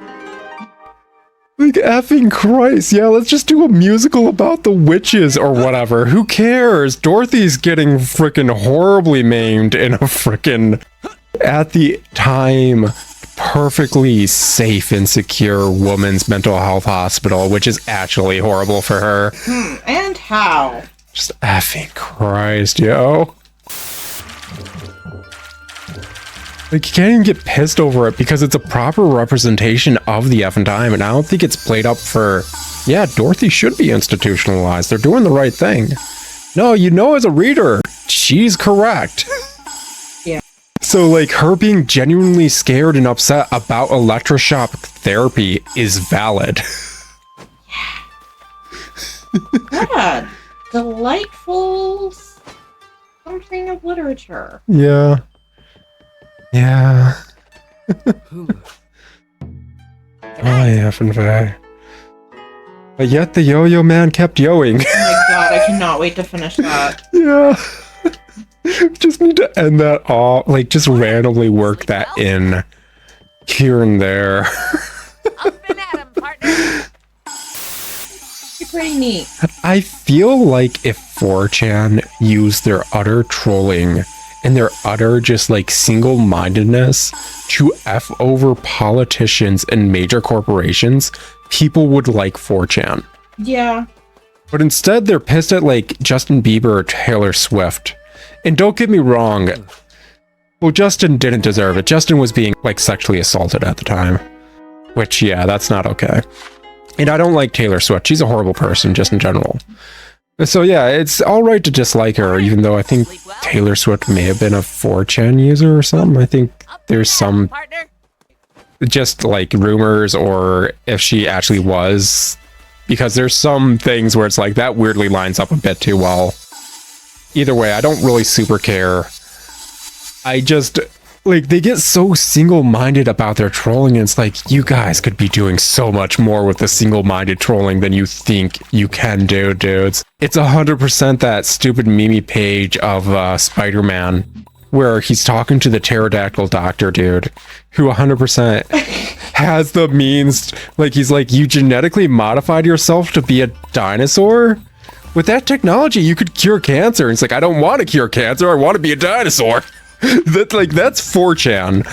[SPEAKER 1] Like, effing Christ. Yeah, let's just do a musical about the witches or whatever. Who cares? Dorothy's getting frickin' horribly maimed in a frickin', at the time, perfectly safe and secure woman's mental health hospital, which is actually horrible for her.
[SPEAKER 3] And how?
[SPEAKER 1] Just effing Christ, yo. Like, you can't even get pissed over it because it's a proper representation of the effing time, and I don't think it's played up for, yeah, Dorothy should be institutionalized. They're doing the right thing. No, you know, as a reader, she's correct.
[SPEAKER 3] Yeah.
[SPEAKER 1] So, like, her being genuinely scared and upset about electroshock therapy is valid.
[SPEAKER 3] What a delightful something of literature.
[SPEAKER 1] Yeah. Yeah. Oh, yeah, Vay. But yet the yo-yo man kept yoing.
[SPEAKER 3] Oh my god, I cannot wait to finish that.
[SPEAKER 1] Yeah. Just need to end that off. Like, just randomly work that in here and there.
[SPEAKER 8] Up and at 'em, partner.
[SPEAKER 3] Pretty neat.
[SPEAKER 1] I feel like if 4chan used their utter trolling and their utter just like single-mindedness to F over politicians and major corporations, people would like 4chan.
[SPEAKER 3] Yeah.
[SPEAKER 1] But instead they're pissed at like Justin Bieber or Taylor Swift. And don't get me wrong, well, Justin didn't deserve it. Justin was being like sexually assaulted at the time, which, yeah, that's not okay. And I don't like Taylor Swift. She's a horrible person just in general. So yeah, it's all right to dislike her, even though I think Taylor Swift may have been a 4chan user or something. I think there's some just like rumors, or if she actually was, because there's some things where it's like that weirdly lines up a bit too well. Either way, I don't really super care. I just, like, they get so single-minded about their trolling, and it's like, you guys could be doing so much more with the single-minded trolling than you think you can do, dudes. It's 100% that stupid meme page of Spider-Man, where he's talking to the pterodactyl doctor dude, who 100% has the means, like, he's like, you genetically modified yourself to be a dinosaur? With that technology, you could cure cancer. And it's like, I don't want to cure cancer, I want to be a dinosaur. That's like, that's 4chan.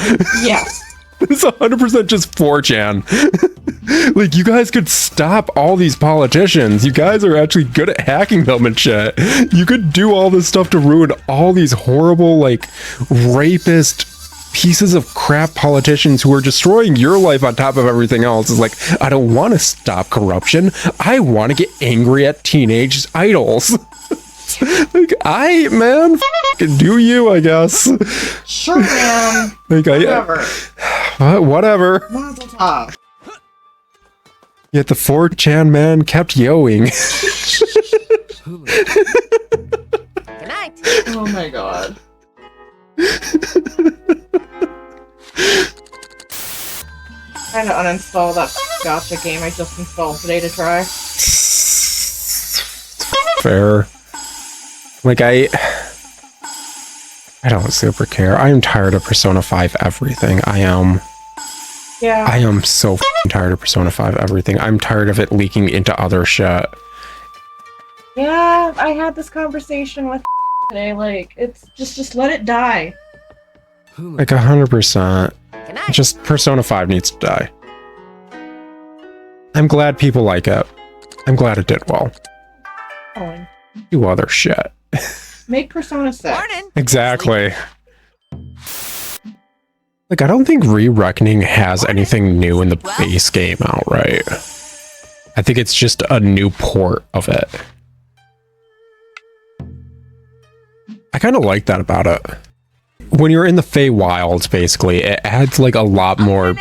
[SPEAKER 3] Yes.
[SPEAKER 1] It's 100% just 4chan. Like, you guys could stop all these politicians. You guys are actually good at hacking them and shit. You could do all this stuff to ruin all these horrible, like, rapist pieces of crap politicians who are destroying your life on top of everything else. It's like, I don't want to stop corruption. I want to get angry at teenage idols. Like, man, do you, I guess.
[SPEAKER 3] Sure, man.
[SPEAKER 1] Like,
[SPEAKER 3] Whatever.
[SPEAKER 1] Whatever.
[SPEAKER 3] Mazel tov.
[SPEAKER 1] Yet the 4chan man kept yoing.
[SPEAKER 8] Good night.
[SPEAKER 3] Oh my god. Trying to uninstall that gotcha game I just installed today to try.
[SPEAKER 1] Fair. Like, I don't super care. I am tired of Persona 5 everything. I am so f***ing tired of Persona 5 everything. I'm tired of it leaking into other shit.
[SPEAKER 3] Yeah, I had this conversation with today, like, it's just let it die.
[SPEAKER 1] Like 100%. Just Persona 5 needs to die. I'm glad people like it. I'm glad it did well.
[SPEAKER 3] Oh,
[SPEAKER 1] Do other shit.
[SPEAKER 3] make Persona 6.
[SPEAKER 8] Morning.
[SPEAKER 1] Exactly. Like, I don't think Re-Reckoning has anything new in the base game outright. I think it's just a new port of it. I kind of like that about it. When you're in the Feywilds, basically, it adds like a lot more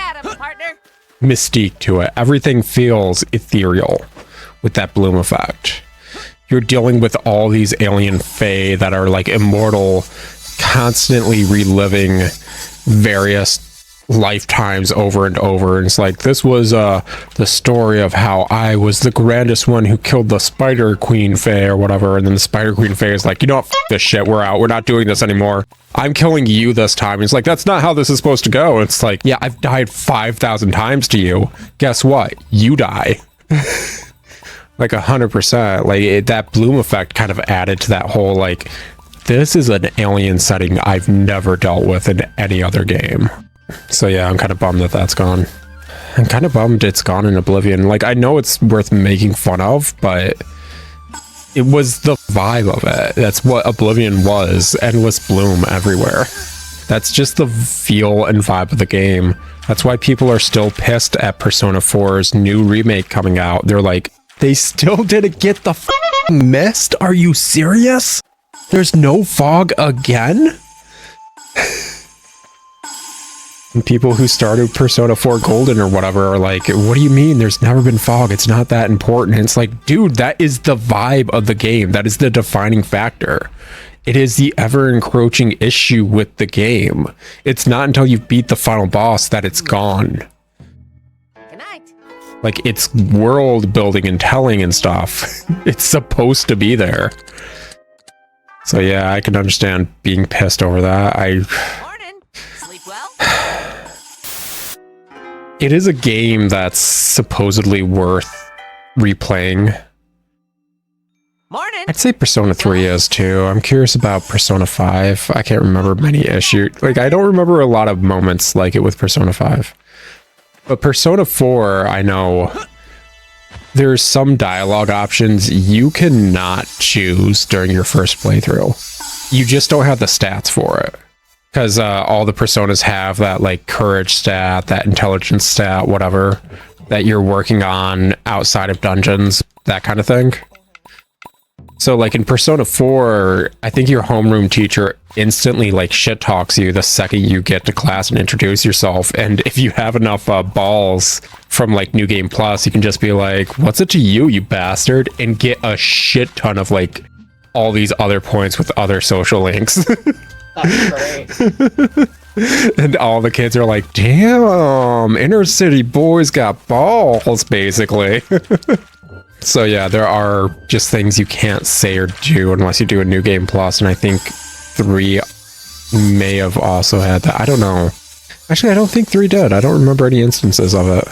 [SPEAKER 1] mystique to it. Everything feels ethereal with that bloom effect. You're dealing with all these alien fae that are like immortal, constantly reliving various lifetimes over and over. And it's like, this was the story of how I was the grandest one who killed the Spider Queen fae or whatever. And then the Spider Queen fae is like, you know what, f this shit, we're out, we're not doing this anymore, I'm killing you this time. And it's like, that's not how this is supposed to go. And it's like, yeah, I've died 5,000 times to you, guess what, you die. Like 100%. Like that bloom effect kind of added to that whole, like, this is an alien setting I've never dealt with in any other game. So yeah, I'm kind of bummed that that's gone. I'm kind of bummed it's gone in Oblivion. Like, I know it's worth making fun of, but it was the vibe of it. That's what Oblivion was, endless bloom everywhere. That's just the feel and vibe of the game. That's why people are still pissed at Persona 4's new remake coming out. They're like, they still didn't get the f***ing mist? Are you serious? There's no fog again? And people who started Persona 4 Golden or whatever are like, what do you mean there's never been fog? It's not that important. And it's like, dude, that is the vibe of the game. That is the defining factor. It is the ever-encroaching issue with the game. It's not until you beat the final boss that it's gone.
[SPEAKER 8] Good night.
[SPEAKER 1] Like, it's world building and telling and stuff. It's supposed to be there. So yeah, I can understand being pissed over that.
[SPEAKER 8] Morning. Sleep well?
[SPEAKER 1] It is a game that's supposedly worth replaying.
[SPEAKER 8] Morning.
[SPEAKER 1] I'd say Persona 3 is too. I'm curious about Persona 5. I can't remember many issues. Like, I don't remember a lot of moments like it with Persona 5. But Persona 4, I know there's some dialogue options you cannot choose during your first playthrough. You just don't have the stats for it. Because all the Personas have that, like, courage stat, that intelligence stat, whatever, that you're working on outside of dungeons, that kind of thing. So, like, in Persona 4, I think your homeroom teacher instantly, like, shit talks you the second you get to class and introduce yourself. And if you have enough balls from, like, New Game Plus, you can just be like, what's it to you, you bastard? And get a shit ton of, like, all these other points with other social links.
[SPEAKER 3] That's great.
[SPEAKER 1] And all the kids are like, damn, inner city boys got balls, basically. So yeah, there are just things you can't say or do unless you do a New Game Plus, and I think 3 may have also had that. I don't know. Actually, I don't think 3 did. I don't remember any instances of it.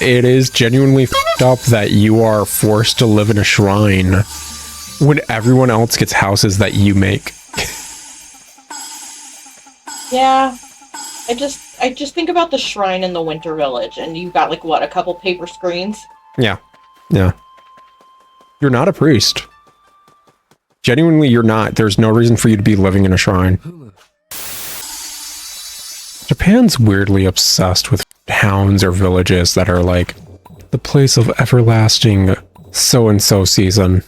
[SPEAKER 1] It is genuinely f***ed up that you are forced to live in a shrine when everyone else gets houses that you make.
[SPEAKER 3] Yeah. I just think about the shrine in the Winter Village, and you've got, like, what, a couple paper screens?
[SPEAKER 1] Yeah. Yeah. You're not a priest. Genuinely, you're not. There's no reason for you to be living in a shrine. Japan's weirdly obsessed with towns or villages that are like the place of everlasting so-and-so season.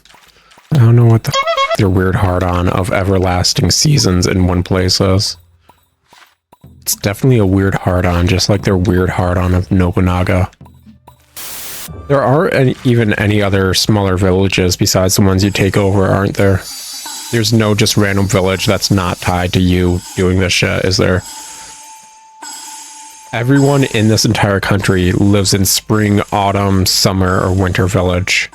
[SPEAKER 1] I don't know what the f their weird hard-on of everlasting seasons in one place is. It's definitely a weird hard-on, just like their weird hard-on of Nobunaga. There aren't even any other smaller villages besides the ones you take over, aren't there? There's no just random village that's not tied to you doing this shit, is there? Everyone in this entire country lives in spring, autumn, summer, or winter village.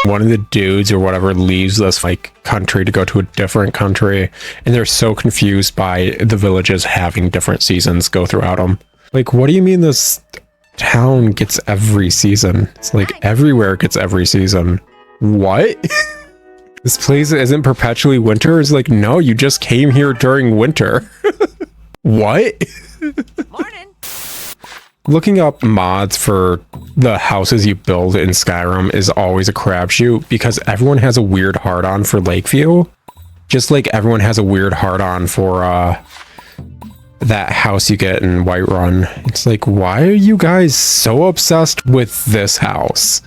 [SPEAKER 1] One of the dudes or whatever leaves this, like, country to go to a different country, and they're so confused by the villages having different seasons go throughout them. Like, what do you mean this town gets every season? It's like everywhere gets every season. What? This place isn't perpetually winter? It's like, no, you just came here during winter. What?
[SPEAKER 8] Morning.
[SPEAKER 1] Looking up mods for the houses you build in Skyrim is always a crapshoot because everyone has a weird hard-on for Lakeview. Just like everyone has a weird hard-on for that house you get in Whiterun. It's like, why are you guys so obsessed with this house?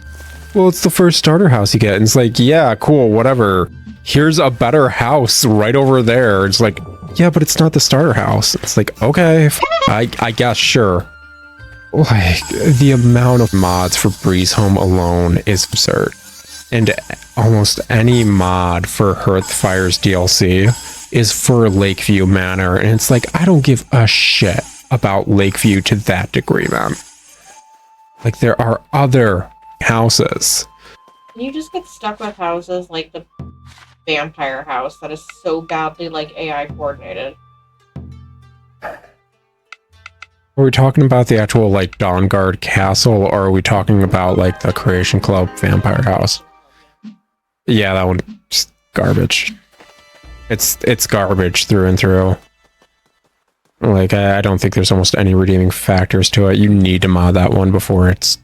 [SPEAKER 1] Well, it's the first starter house you get. And it's like, yeah, cool, whatever. Here's a better house right over there. It's like, yeah, but it's not the starter house. It's like, okay, I guess, sure. Like, the amount of mods for Breeze Home alone is absurd. And almost any mod for Hearthfire's DLC is for Lakeview Manor. And it's like, I don't give a shit about Lakeview to that degree, man. Like, there are other houses.
[SPEAKER 3] You just get stuck with houses like the vampire house that is so badly, like, AI coordinated.
[SPEAKER 1] Are we talking about the actual, like, Dawnguard Castle, or are we talking about, like, the Creation Club vampire house? Yeah, that one, just garbage. It's garbage through and through. Like, I don't think there's almost any redeeming factors to it. You need to mod that one before it's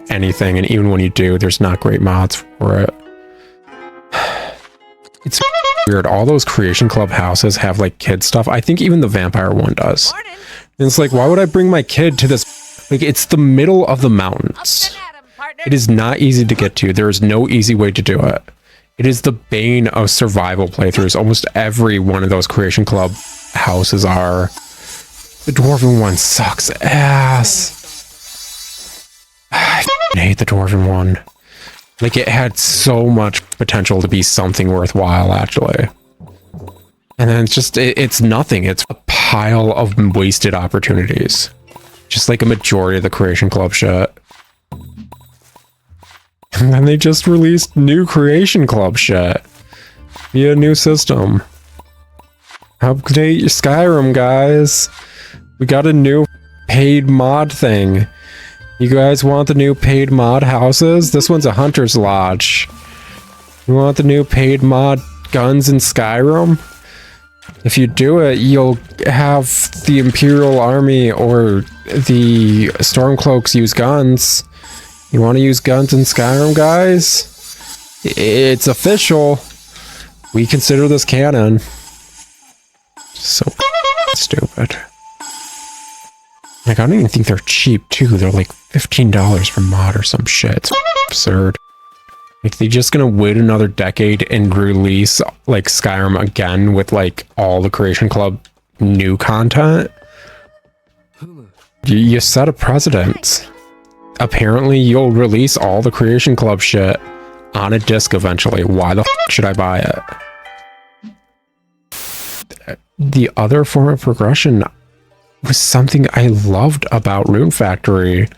[SPEAKER 1] anything, and even when you do, there's not great mods for it. It's weird. All those Creation Club houses have, like, kid stuff. I think even the vampire one does. And it's like, why would I bring my kid to this? Like, it's the middle of the mountains. It is not easy to get to. There is no easy way to do it. It is the bane of survival playthroughs. Almost every one of those Creation Club houses are. The Dwarven one sucks ass. I hate the Dwarven one. Like, it had so much potential to be something worthwhile, actually. And then it's just, it's nothing. It's a pile of wasted opportunities. Just like a majority of the Creation Club shit. And then they just released new Creation Club shit via a new system. Update your Skyrim, guys. We got a new paid mod thing. You guys want the new paid mod houses? This one's a Hunter's Lodge. You want the new paid mod guns in Skyrim? If you do it, you'll have the Imperial Army or the Stormcloaks use guns. You want to use guns in Skyrim, guys? It's official. We consider this canon. So stupid. Like, I don't even think they're cheap, too. They're like $15 for mod or some shit. It's absurd. Like, they just gonna wait another decade and release, like, Skyrim again with, like, all the Creation Club new content? You set a precedent. Apparently, you'll release all the Creation Club shit on a disc eventually. Why the f should I buy it? The other form of progression was something I loved about Rune Factory.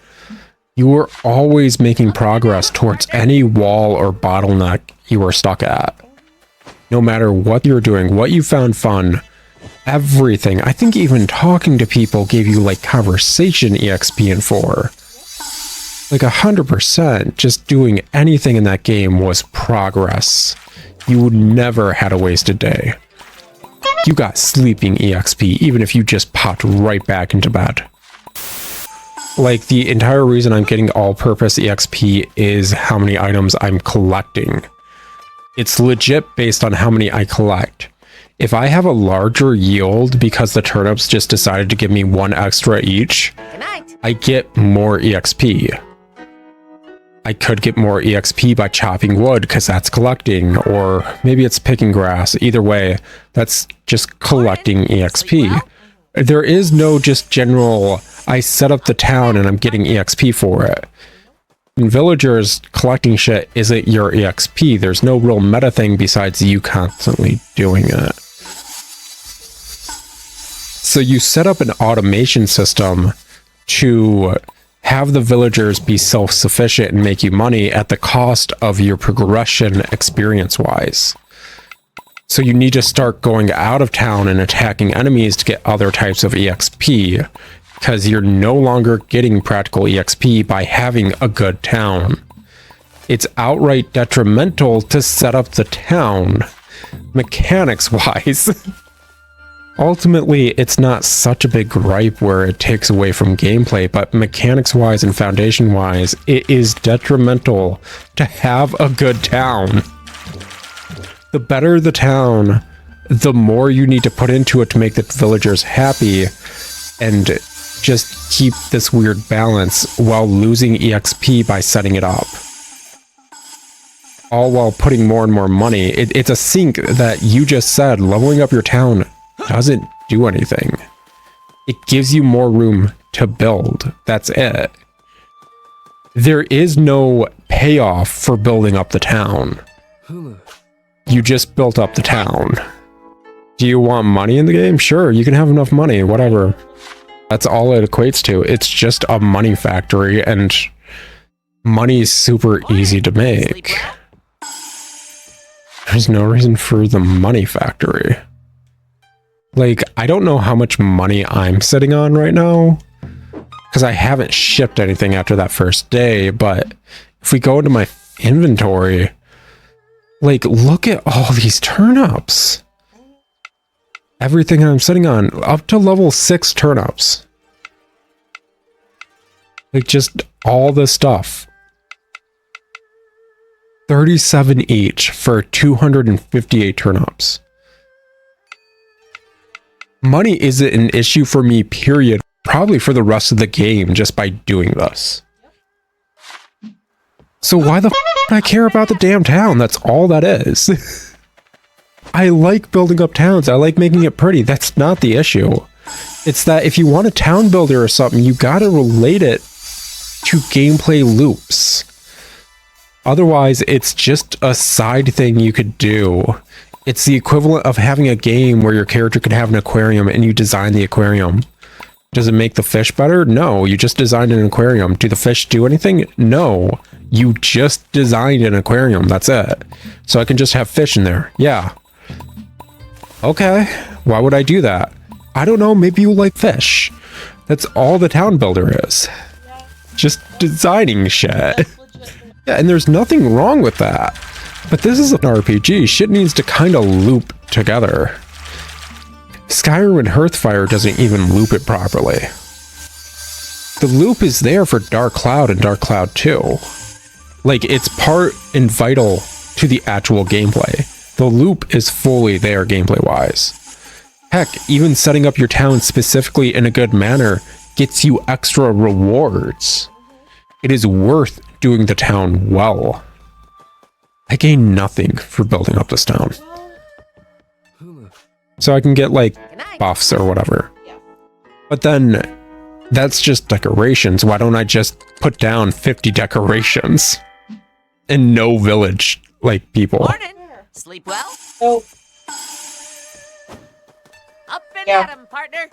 [SPEAKER 1] You were always making progress towards any wall or bottleneck you were stuck at. No matter what you were doing, what you found fun, everything. I think even talking to people gave you, like, conversation EXP in 4. Like 100%, just doing anything in that game was progress. You never had a wasted day. You got sleeping EXP, even if you just popped right back into bed. Like, the entire reason I'm getting all-purpose EXP is how many items I'm collecting. It's legit based on how many I collect. If I have a larger yield because the turnips just decided to give me 1 extra each, I get more EXP. I could get more EXP by chopping wood because that's collecting, or maybe it's picking grass. Either way, that's just collecting EXP. There is no just general, I set up the town and I'm getting EXP for it. In villagers, collecting shit isn't your EXP. There's no real meta thing besides you constantly doing it. So you set up an automation system to have the villagers be self-sufficient and make you money at the cost of your progression experience-wise. So you need to start going out of town and attacking enemies to get other types of EXP, because you're no longer getting practical EXP by having a good town. It's outright detrimental to set up the town, mechanics-wise. Ultimately, it's not such a big gripe where it takes away from gameplay, but mechanics-wise and foundation-wise, it is detrimental to have a good town. The better the town, the more you need to put into it to make the villagers happy and just keep this weird balance while losing EXP by setting it up. All while putting more and more money. It's a sink that you just said leveling up your town doesn't do anything. It gives you more room to build. That's it. There is no payoff for building up the town. You just built up the town. Do you want money in the game? Sure, you can have enough money, whatever. That's all it equates to. It's just a money factory, and money is super easy to make. There's no reason for the money factory. Like, I don't know how much money I'm sitting on right now, because I haven't shipped anything after that first day, but if we go into my inventory, like, look at all these turnips. Everything I'm sitting on, up to level 6 turnips. Like, just all this stuff. 37 each for 258 turnips. Money isn't an issue for me, period. Probably for the rest of the game, just by doing this. So why the f do I care about the damn town? That's all that is. I like building up towns. I like making it pretty. That's not the issue. It's that if you want a town builder or something, you gotta relate it to gameplay loops. Otherwise, it's just a side thing you could do. It's the equivalent of having a game where your character could have an aquarium and you design the aquarium. Does it make the fish better? No, you just designed an aquarium. Do the fish do anything? No, you just designed an aquarium. That's it. So I can just have fish in there. Yeah. Okay, why would I do that? I don't know, maybe you like fish. That's all the town builder is. Just designing shit. Yeah, and there's nothing wrong with that. But this is an RPG. Shit needs to kind of loop together. Skyrim and Hearthfire doesn't even loop it properly. The loop is there for Dark Cloud and Dark Cloud 2. Like, it's part and vital to the actual gameplay. The loop is fully there gameplay-wise. Heck, even setting up your town specifically in a good manner gets you extra rewards. It is worth doing the town well. I gain nothing for building up this town. So I can get, like, buffs or whatever. But then, that's just decorations. Why don't I just put down 50 decorations? And no village, like, people.
[SPEAKER 8] Morning. Sleep well?
[SPEAKER 3] Oh.
[SPEAKER 8] Up and at 'em, partner.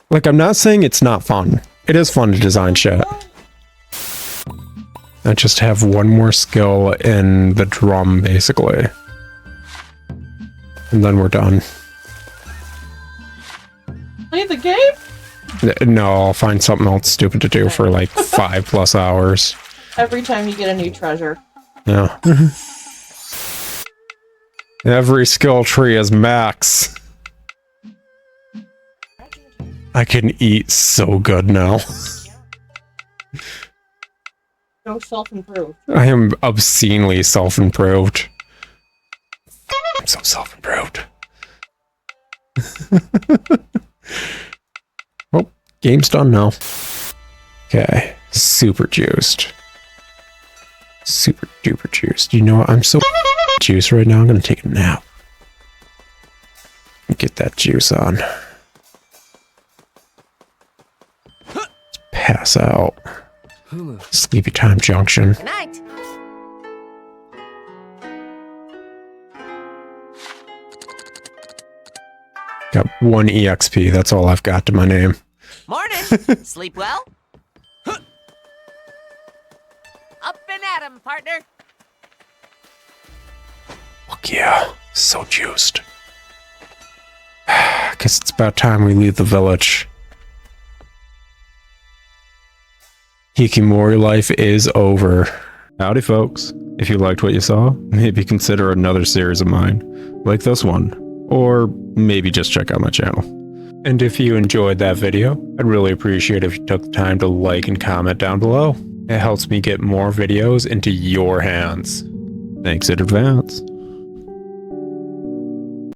[SPEAKER 1] Like, I'm not saying it's not fun. It is fun to design shit. I just have one more skill in the drum, basically. And then we're done.
[SPEAKER 3] Play the game?
[SPEAKER 1] No, I'll find something else stupid to do for like 5+ hours.
[SPEAKER 3] Every time you get a new treasure.
[SPEAKER 1] Yeah. Every skill tree is max. I can eat so good now.
[SPEAKER 3] So self-improved.
[SPEAKER 1] I am obscenely self-improved. I'm so self-improved. Well, game's done now. Okay, super juiced. Super duper juiced. You know what? I'm so juiced right now. I'm gonna take a nap. Get that juice on. Let's pass out. Sleepy time junction.
[SPEAKER 8] Good night.
[SPEAKER 1] Got 1 EXP. That's all I've got to my name.
[SPEAKER 8] Morning. Sleep well? Up and at 'em, partner.
[SPEAKER 1] Fuck yeah. So juiced. Guess it's about time we leave the village. Hikikomori life is over. Howdy folks. If you liked what you saw, maybe consider another series of mine, like this one, or maybe just check out my channel. And if you enjoyed that video, I'd really appreciate if you took the time to like and comment down below. It helps me get more videos into your hands. Thanks in advance.